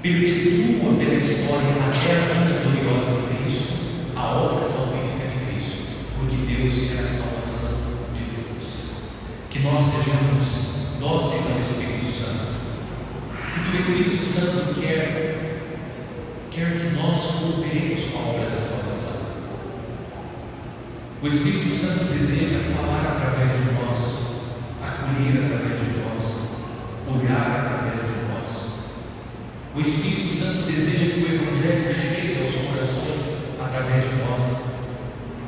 perpetua pela história até a vinda gloriosa de Cristo a obra salvífica de Cristo, porque Deus quer a salvação de todos. Que nós sejamos dóceis ao Espírito Santo, porque o Espírito Santo quer que nós cooperemos com a obra da salvação. O Espírito Santo deseja falar através de nós, acolher através de nós, olhar através de nós. O Espírito Santo deseja que o Evangelho chegue aos corações através de nós.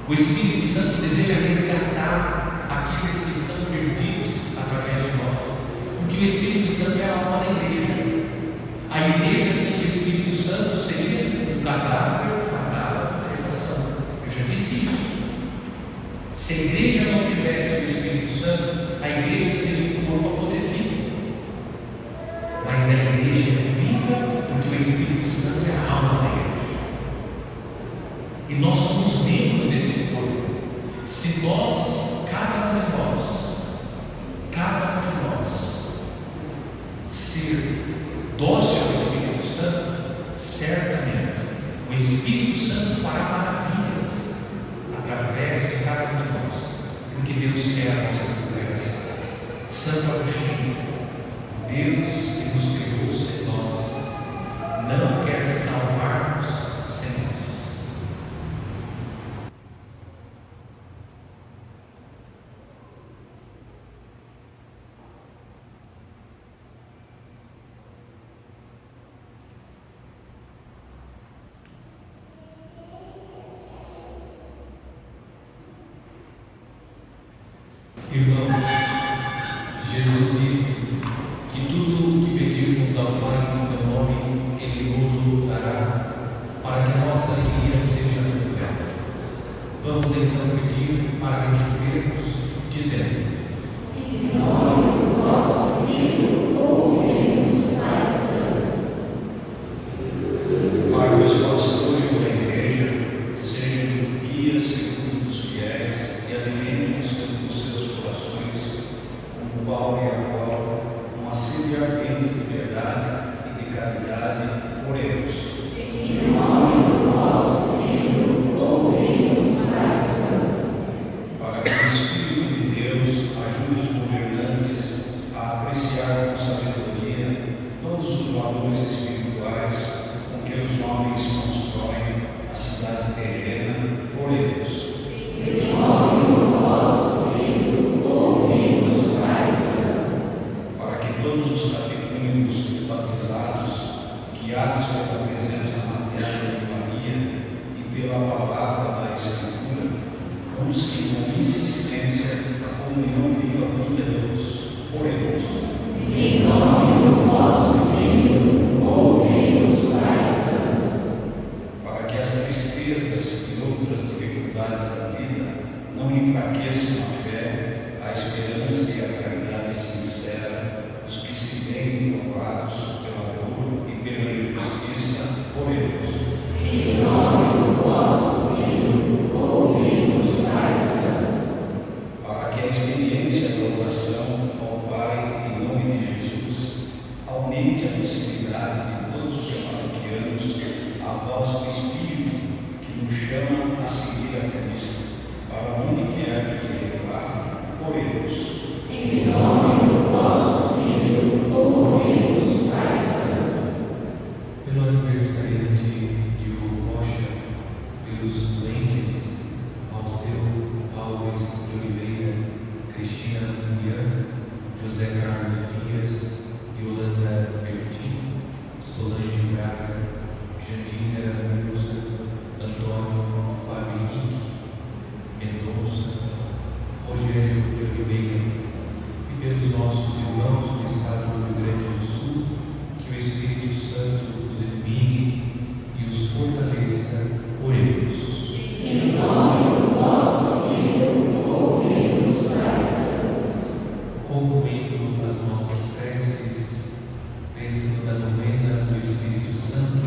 O Espírito Santo deseja resgatar aqueles que estão perdidos através de nós, porque o Espírito Santo é a alma da igreja. A igreja sem o Espírito Santo seria um cadáver fadado à putrefação. Eu já disse isso. Se a igreja não tivesse o Espírito Santo, a igreja seria um corpo apodrecido. Mas a igreja é viva porque o Espírito Santo é a alma da igreja. E nós somos membros desse corpo. Se nós, cada um de nós, ser dócil ao Espírito Santo, certamente o Espírito Santo fará maravilhas através de cada um de nós, porque Deus quer a nossa congregação. Santo Agostinho, Deus que nos criou sem nós, não quer salvar-nos sem nós. Irmãos, Jesus disse que tudo o que pedirmos ao Pai em seu nome, Ele nos dará, para que a nossa alegria seja completa. Vamos então pedir para recebermos, dizendo: em nome do vosso Filho, ouvemos, Pai Santo. Para os pastores da igreja, sejam guias seguros dos fiéis e alimentem-se dos seus corações com pão e água, uma sede ardente de verdade e de caridade. Oremos. Em nome do vosso Filho, ouvemos, Pai Santo. Para que o Espírito de Deus ajude os governantes a apreciar com sabedoria todos os valores espirituais com que os homens constroem a cidade terrena. Oremos. Em nome do vosso Filho, ouvemos, Pai Santo. Para que todos os catecúmenos e batizados, guiados pela presença materna de Maria e pela palavra da Escritura, busquem com insistência a comunhão viva com Deus. Oremos. Em nome do vosso Filho, ouvemos, Pai Santo. Para que as tristezas e outras dificuldades da vida não enfraqueçam a fé, a esperança e a caridade sincera dos que se veem louvados pela dor e pela injustiça. Oremos. Em nome do vosso Filho, ouvemos, Pai Santo. Para que a experiência da oração ao Pai em nome de Jesus aumente a possibilidade de todos os paroquianos a voz do Espírito que nos chama a seguir a Cristo, para onde quer que Ele vá. Oremos. Em nome do vosso Filho, ouvemos, Pai Santo. Pelo aniversariante Diogo Rocha, pelos doentes Alceu Alves de Oliveira, Cristina Funian, José Carlos Dias, Yolanda Bertin, Solange Braga, Jandira Milza, Antônio Fábio Henrique Mendonça, Rogério de Oliveira, e pelos nossos irmãos do estado do Rio Grande do Sul, que o Espírito Santo os ilumine e os fortaleça. Oremos. Em nome do vosso Filho, ouvemos, Pai Santo. Concluindo as nossas preces dentro da novena do Espírito Santo,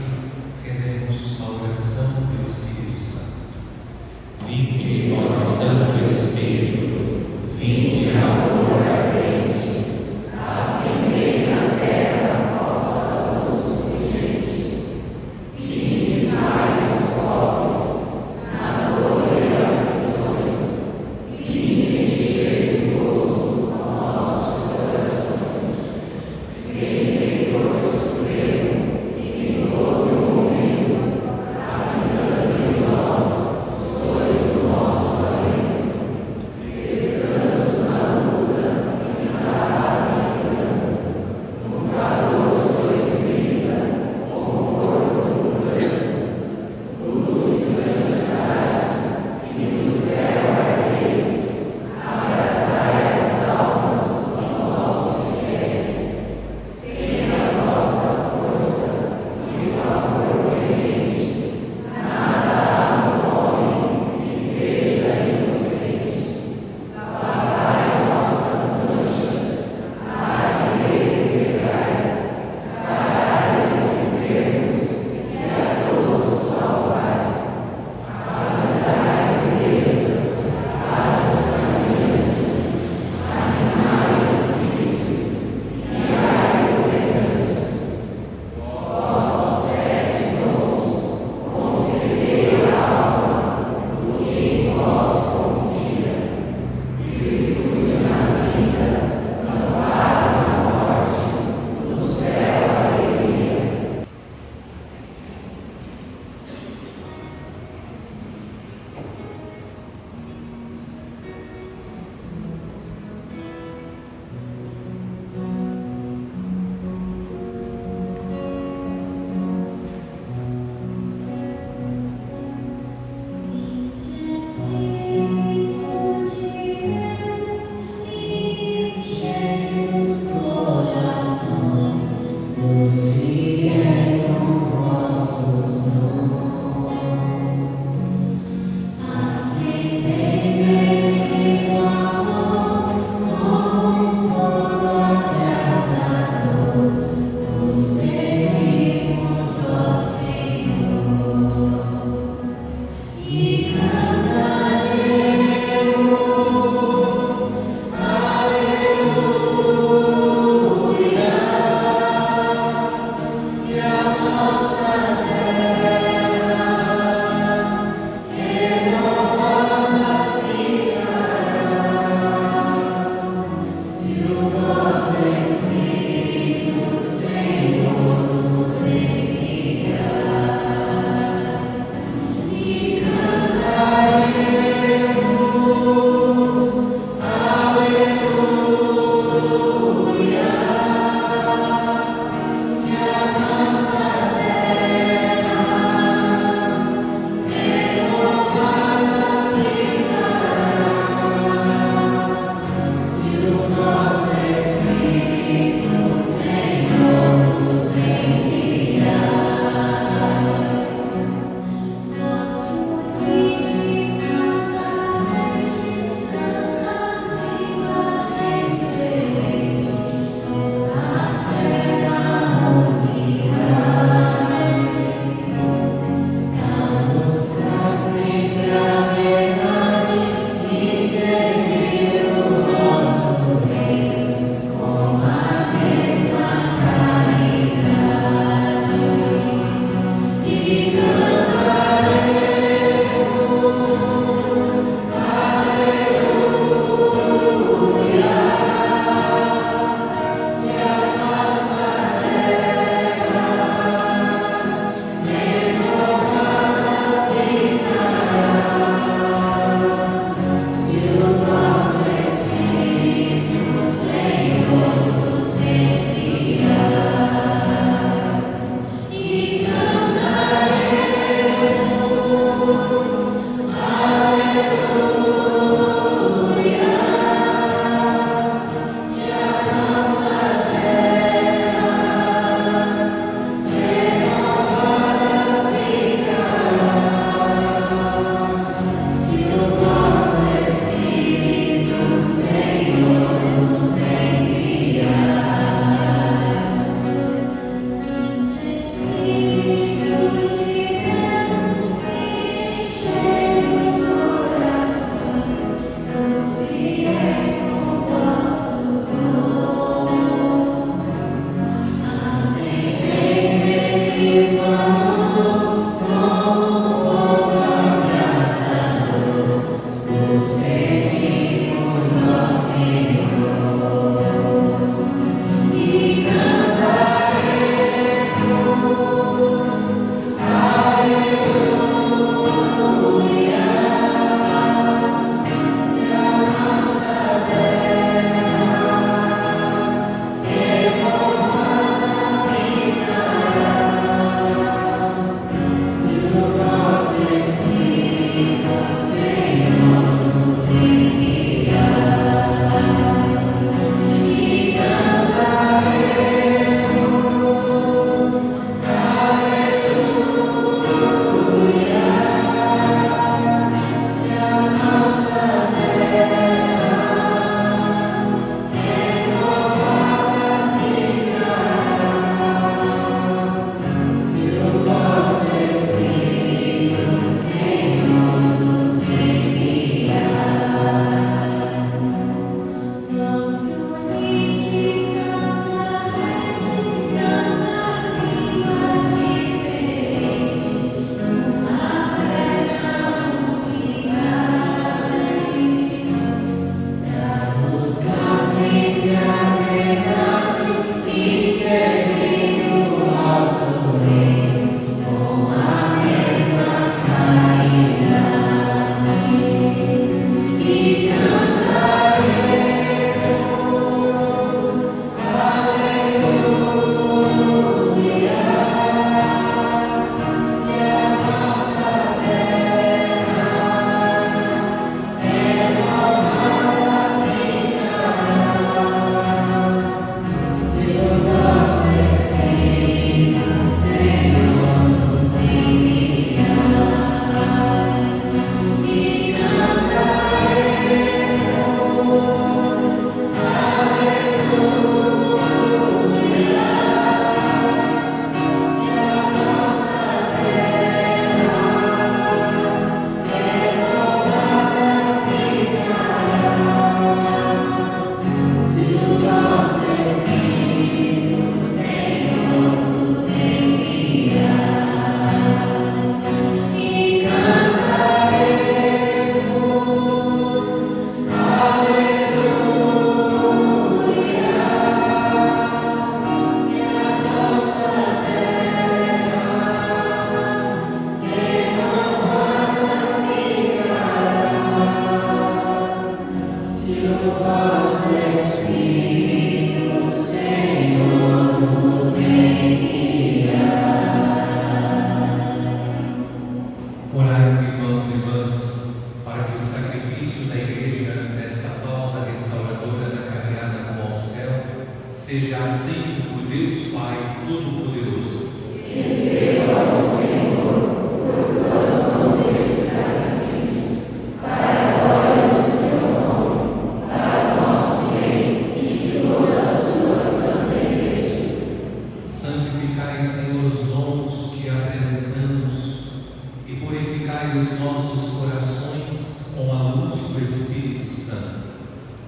os nossos corações com a luz do Espírito Santo.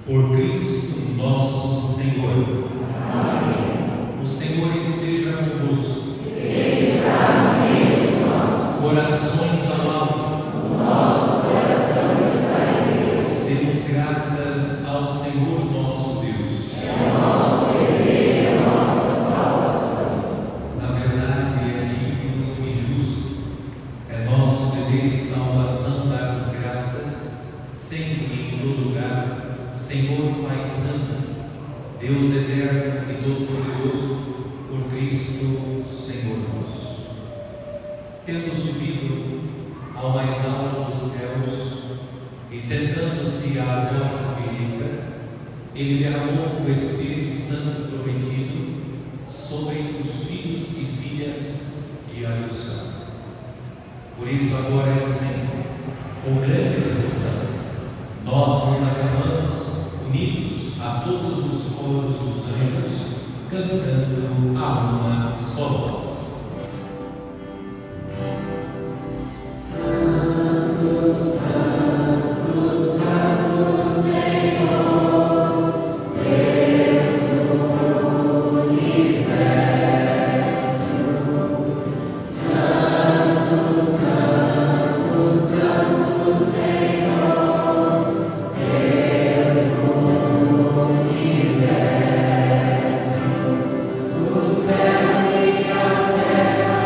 Por Cristo nosso Senhor. Amém. O Senhor esteja convosco. Ele está no meio de nós. Corações ao alto. O nosso coração está em Deus. Demos graças ao Senhor nosso Deus. É o nosso dever e a nossa salvação. Na verdade, é digno e justo. É nosso dever e salvação dar-vos graças, sempre e em todo lugar, Senhor Pai Santo, Deus eterno e todo-poderoso, por Cristo, Senhor nosso. Tendo subido ao mais alto dos céus e sentando-se à vossa direita, Ele derramou o Espírito Santo prometido sobre os filhos e filhas de adoção. Por isso, agora e sempre, com grande devoção, nós nos aclamamos, unidos a todos os coros dos anjos, cantando a uma só voz. Santo, Santo, Santo Senhor, Deus do universo. Santo, Santo, Santo Senhor, Deus do universo. O céu e a terra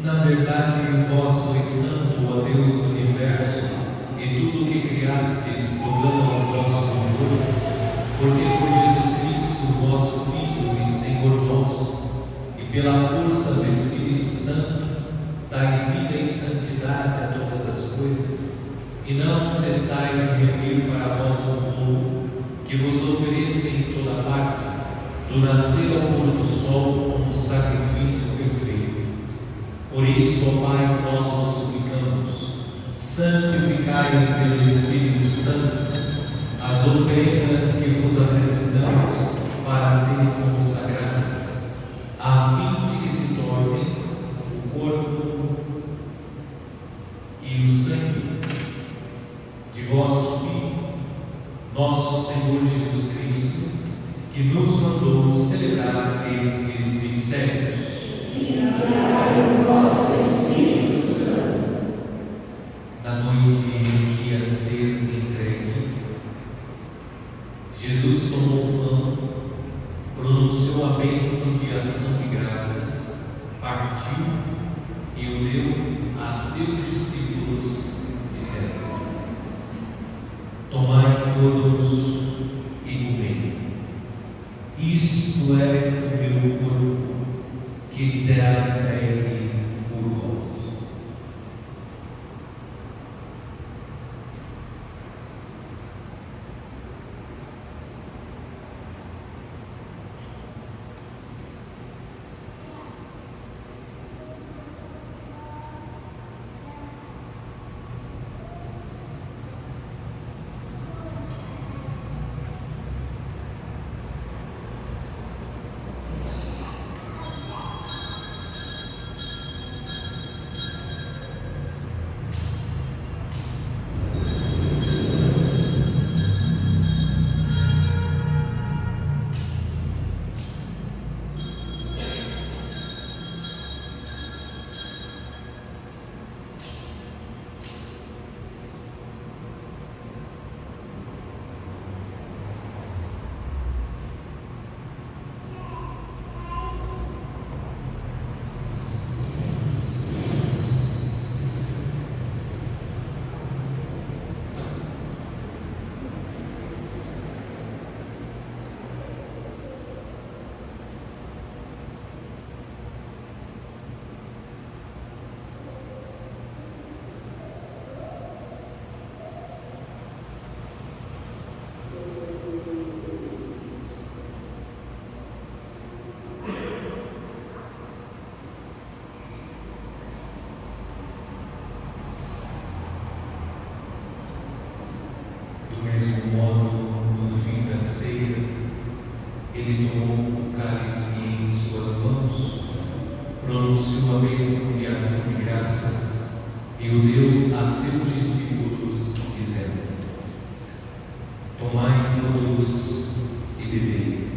Na verdade, vós sois santo, ó Deus do universo, e tudo o que criastes proclama o vosso louvor, porque por Jesus Cristo, vosso Filho e Senhor nosso, e pela força do Espírito Santo, dais vida e santidade a todas as coisas, e não cessais de reunir para vós um povo que vos ofereça em toda parte, do nascer ao pôr do sol, um sacrifício perfeito. Por isso, ó Pai, nós vos suplicamos, santificai pelo Espírito Santo as oferendas que vos apresentamos para serem consagradas, a fim de que se tornem o corpo e o sangue de vosso Filho, nosso Senhor Jesus Cristo, que nos mandou celebrar estes mistérios. enviai o vosso Espírito Santo. Na noite em que ia ser entregue, Jesus tomou o pão, pronunciou a bênção de ação de graças, partiu e o deu a seus discípulos, dizendo: tomai todos e comei. Isto é o meu corpo, que será entregue por vós. cálice em suas mãos, pronunciou a bênção de ação de graças e o deu a seus discípulos, dizendo: Tomai todos e bebei.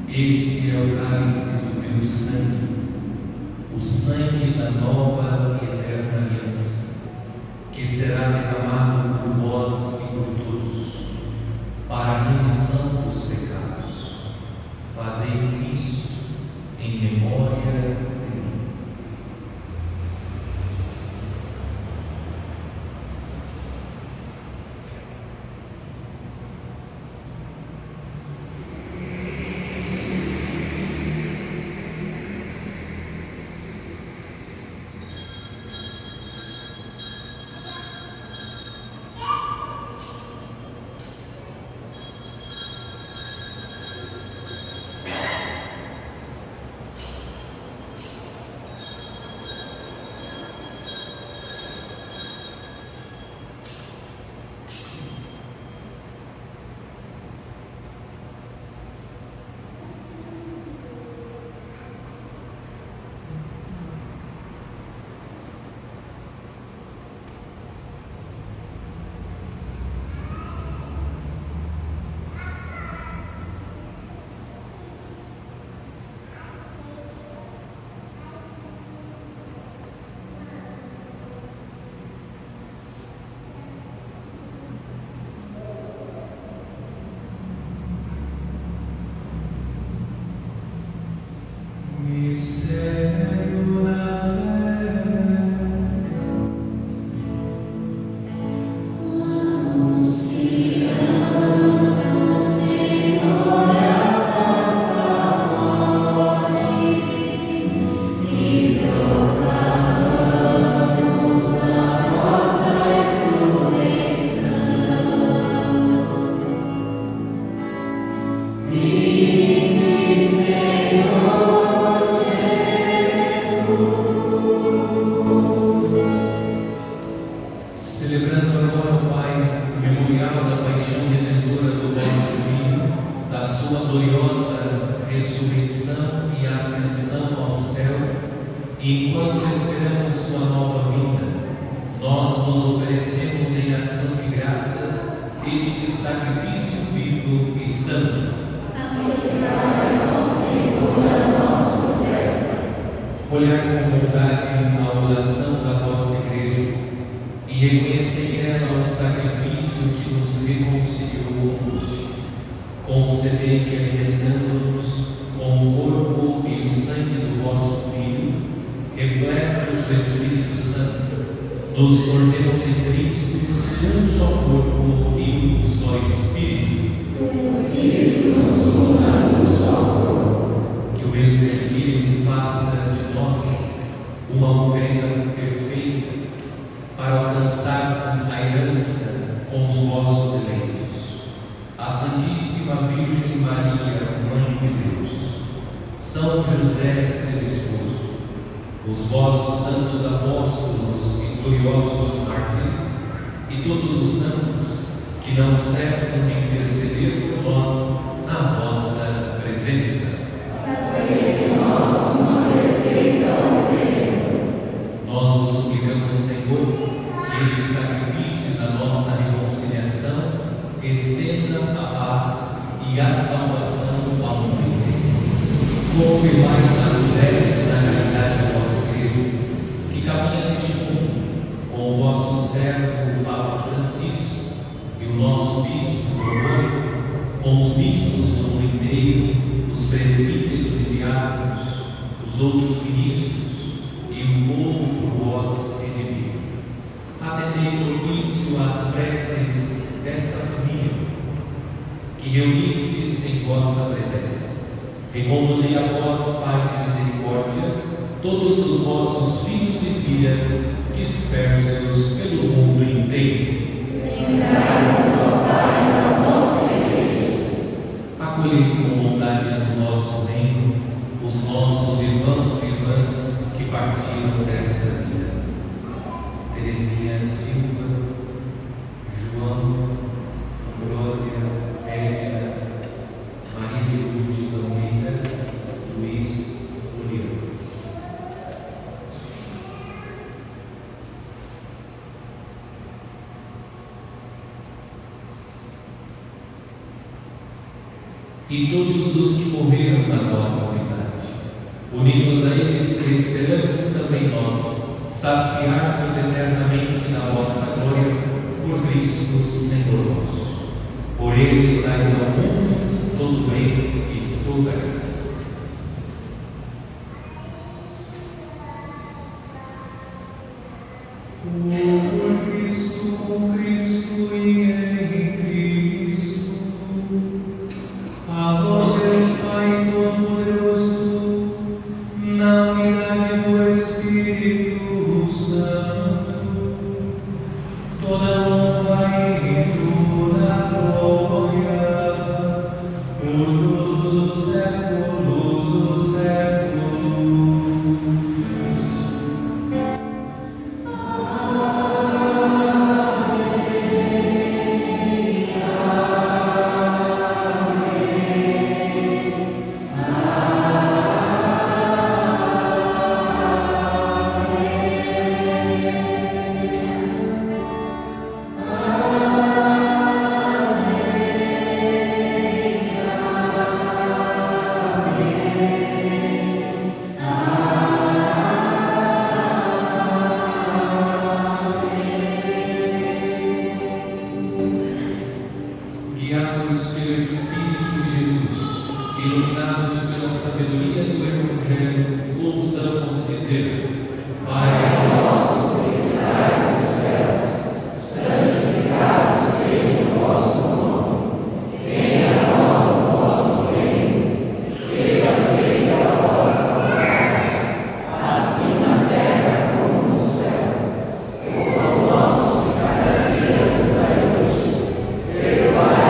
Este é o cálice do meu sangue, o sangue da nova e eterna aliança, que será derramado por vós e por todos, para a remissão dos pecados. Fazei isso em memória de mim. Mistério da fé. Anunciamos, Senhor, a vossa morte e proclamamos a vossa ressurreição. Vinde, Senhor. Celebrando agora, Pai, o memorial da paixão redentora do vosso Filho, da sua gloriosa ressurreição e ascensão ao céu, e enquanto esperamos sua nova vinda, nós nos oferecemos em ação de graças este sacrifício vivo e santo. Aceitai, ó Senhor, a nossa oferta. Olhai com bondade a oração da vossa Igreja e reconhecei nela o sacrifício que nos reconciliou convosco. Concedei que, alimentando-nos com o corpo e o sangue do vosso Filho, repletos do Espírito Santo, nos tornemos em Cristo um só corpo e um só Espírito. O Espírito nos una num só corpo. Que o mesmo Espírito faça de nós uma oferenda perfeita para alcançarmos a herança com os vossos eleitos. A Santíssima Virgem Maria, Mãe de Deus, São José, seu esposo, os vossos santos apóstolos e gloriosos mártires, e todos os santos que não cessam de interceder por nós na vossa presença. Fazei de nós uma perfeita oferenda. Nós vos suplicamos, Senhor, que este sacrifício da nossa reconciliação estenda a paz e a salvação ao mundo inteiro. Confirmai na fé e na caridade da vossa Igreja, que caminha neste mundo, com o vosso servo, o Papa Francisco, e o nosso bispo, Romano, com os bispos do mundo inteiro, os presbíteros e diáconos, os outros ministros e o povo por vós redimido. Atendei propício às preces desta família, que reunistes em vossa presença. Reconduzei a vós, Pai de misericórdia, todos os vossos filhos e filhas dispersos pelo mundo inteiro. Lembrai-vos, ó Pai, da vossa Igreja. Acolhei com bondade no vosso reino os nossos irmãos e irmãs que partiram desta vida. Teresinha Silva, João, Ambrósia, Edna, Maria de Lourdes Almeida, e todos os que morreram na vossa amizade. Uni-nos a eles e esperamos também nós saciar-nos eternamente na vossa glória, por Cristo Senhor nosso. Por Ele dais ao mundo todo bem e toda graça. Por Cristo, com Cristo e em Cristo, a vós Deus Pai Todo-Poderoso, na unidade do Espírito Santo, toda honra e toda glória, por todos os séculos dos séculos. Guiados pelo Espírito de Jesus, iluminados pela sabedoria do Evangelho, ousamos dizer: Pai nosso que estais nos céus, santificado seja o vosso nome. Venha a nós o vosso reino. Seja feita a vossa vontade, assim na terra como no céu. O pão nosso de cada dia nos dai hoje. Perdoai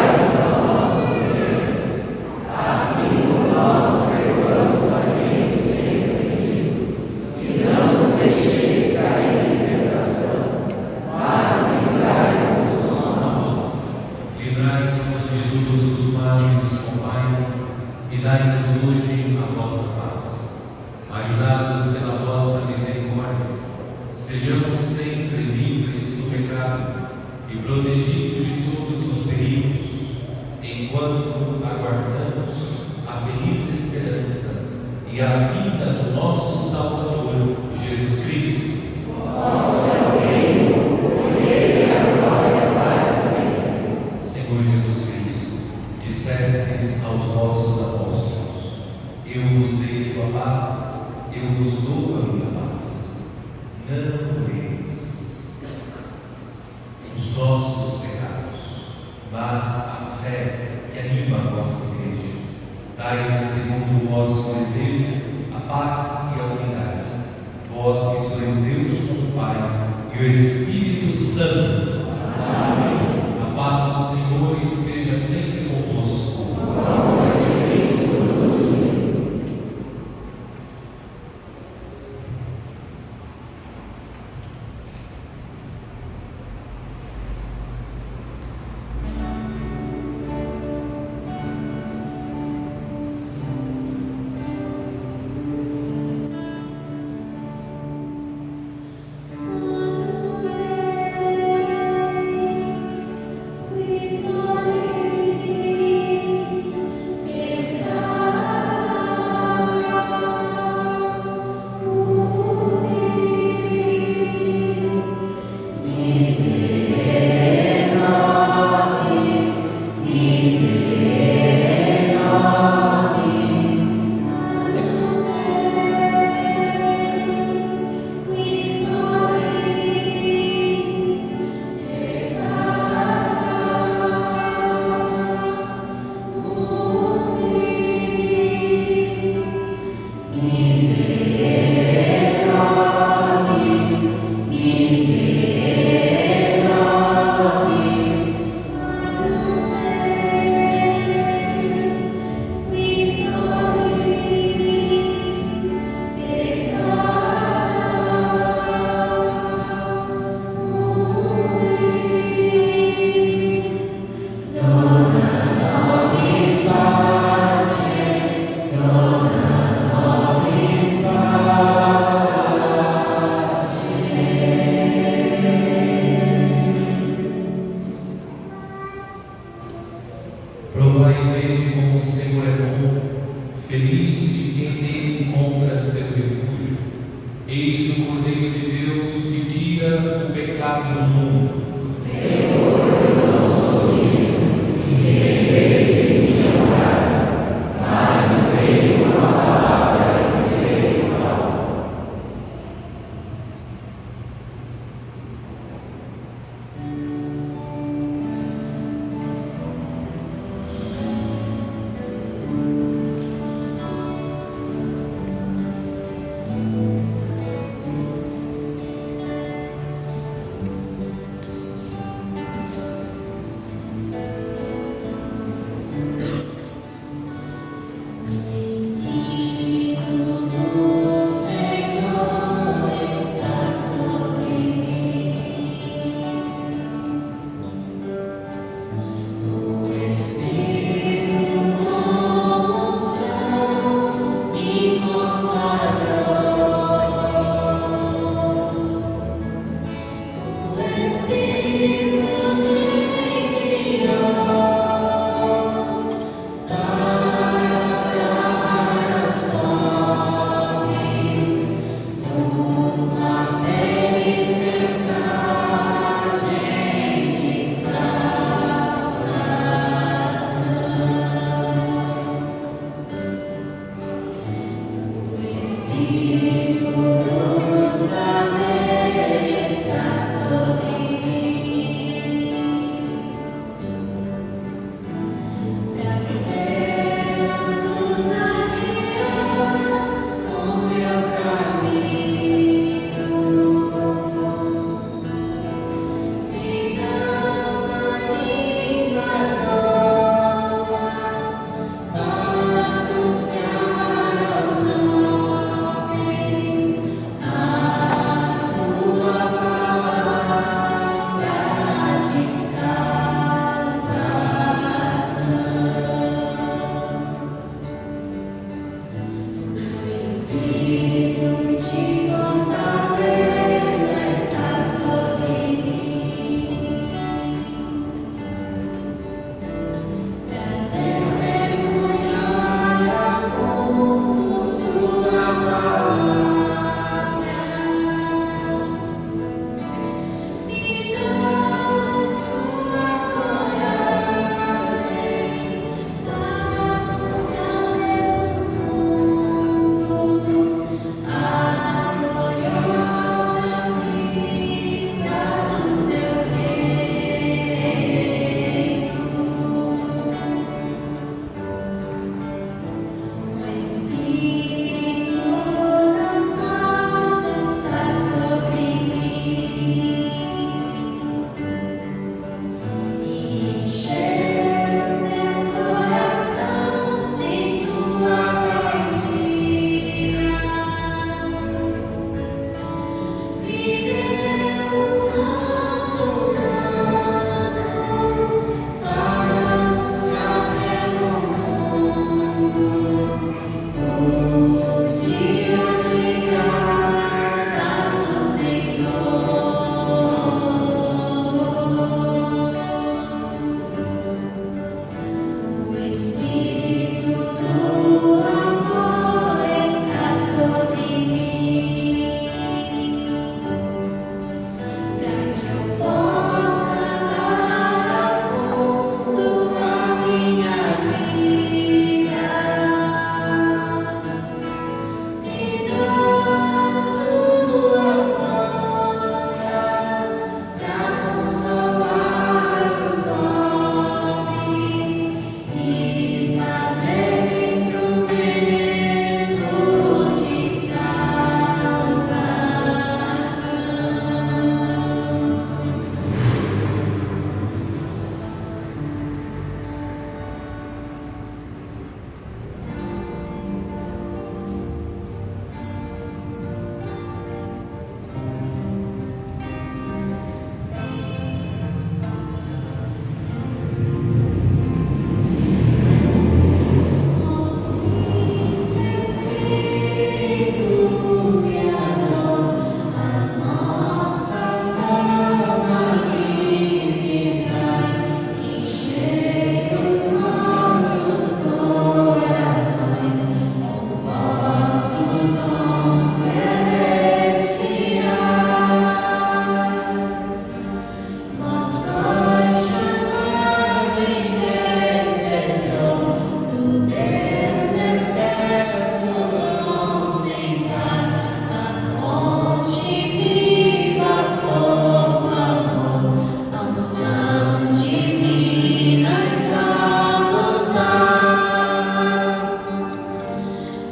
e dai-nos hoje a vossa paz. Ajudados pela vossa misericórdia, sejamos sempre livres do pecado e protegidos de todos os perigos, enquanto aguardamos a feliz esperança e a vinda do nosso Salvador, Jesus Cristo. Vosso é o reino, o poder e a glória para sempre. Senhor Jesus Cristo, dissestes aos vossos apóstolos: eu vos deixo a paz, eu vos dou a minha paz. Não olheis os nossos pecados, mas a fé que anima a vossa igreja. Dai-lhe, segundo o vosso desejo, a paz e a unidade. Vós que sois Deus com o Pai e o Espírito Santo. Amém. A paz do Senhor esteja sempre convosco. Vitória feliz de quem nele encontra seu refúgio. Eis o Cordeiro de Deus que tira o pecado do mundo.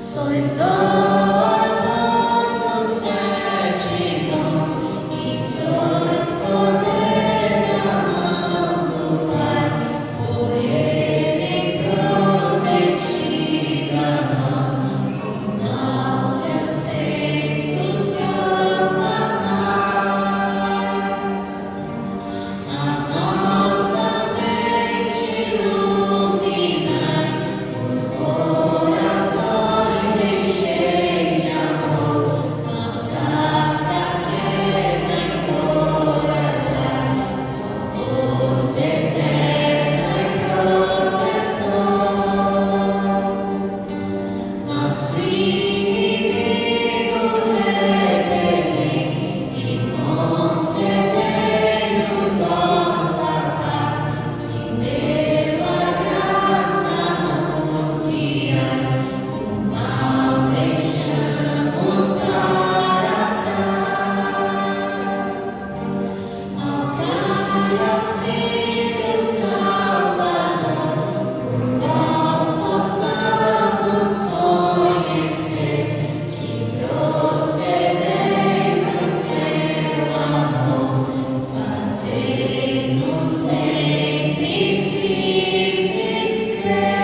Sois dono dos 7 dons e sois poder na mão do Pai, por Ele prometido a nós, por nós seus feitos proclamar. A nossa mente iluminai, os corações enchei de amor, nossa fraqueza encorajar, força eterna e protetor. Nosso inimigo repelir e conceder-nos vossa paz, se pela graça nos guiais, o mal deixamos para trás. Ao Pai, ao Filho e Salvador, por vós possamos conhecer que procedeis do seu amor, fazei-nos sempre firmes crer.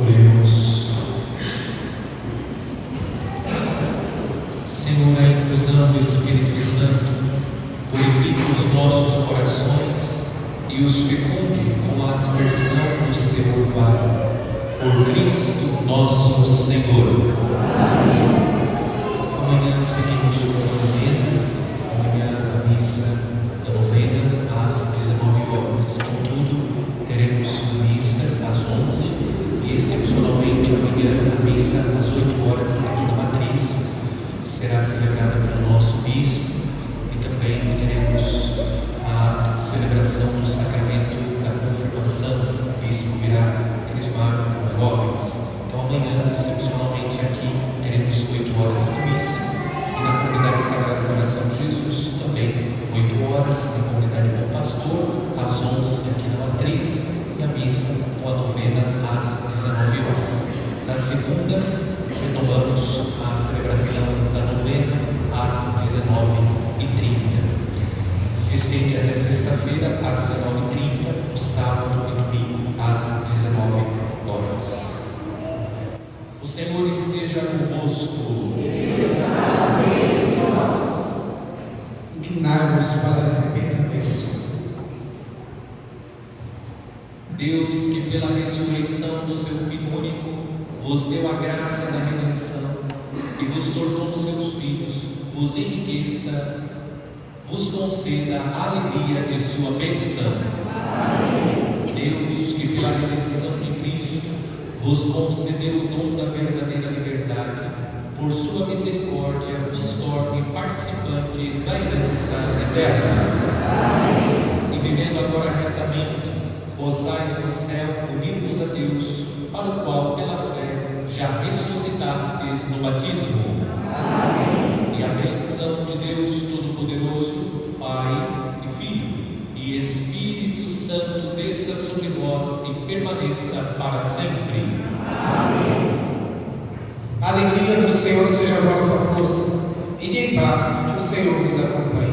Oremos. Senhor, a infusão do Espírito Santo purifique os nossos corações e os fecunde com a aspersão do seu orvalho. Por Cristo nosso Senhor. Amanhã seguimos com a novena. Amanhã a missa da novena às 19 horas. Contudo, teremos missa às 11 e excepcionalmente amanhã a missa às 8 horas aqui na Matriz será celebrada pelo nosso bispo e também teremos a celebração do sacramento da confirmação. O bispo virá crismar os jovens. Então amanhã, excepcionalmente aqui, teremos 8 horas de missa e na comunidade Sagrado Coração de Jesus também 8 horas, na comunidade Bom Pastor às 11 aqui na Matriz e a missa com a novena às 19 horas. Na segunda, retomamos a celebração da novena às 19h30. Se estende até sexta-feira às 19h30, no sábado e domingo às 19 horas. O Senhor esteja convosco. Inclinai-vos para receber a bênção. Deus, que pela ressurreição do seu Filho único vos deu a graça da redenção e vos tornou seus filhos, vos enriqueça, vos conceda a alegria de sua bênção. Deus, que pela redenção de Cristo vos concedeu o dom da verdadeira liberdade, por sua misericórdia vos torne participantes da herança eterna. E vivendo agora retamente, possais no céu unir-vos a Deus, para o qual pela fé já ressuscitastes no batismo. E a bênção de Deus Todo-Poderoso, Pai e Filho e Espírito Santo Santo desça sobre vós e permaneça para sempre. A alegria do Senhor seja a vossa força, e de paz que o Senhor vos acompanhe.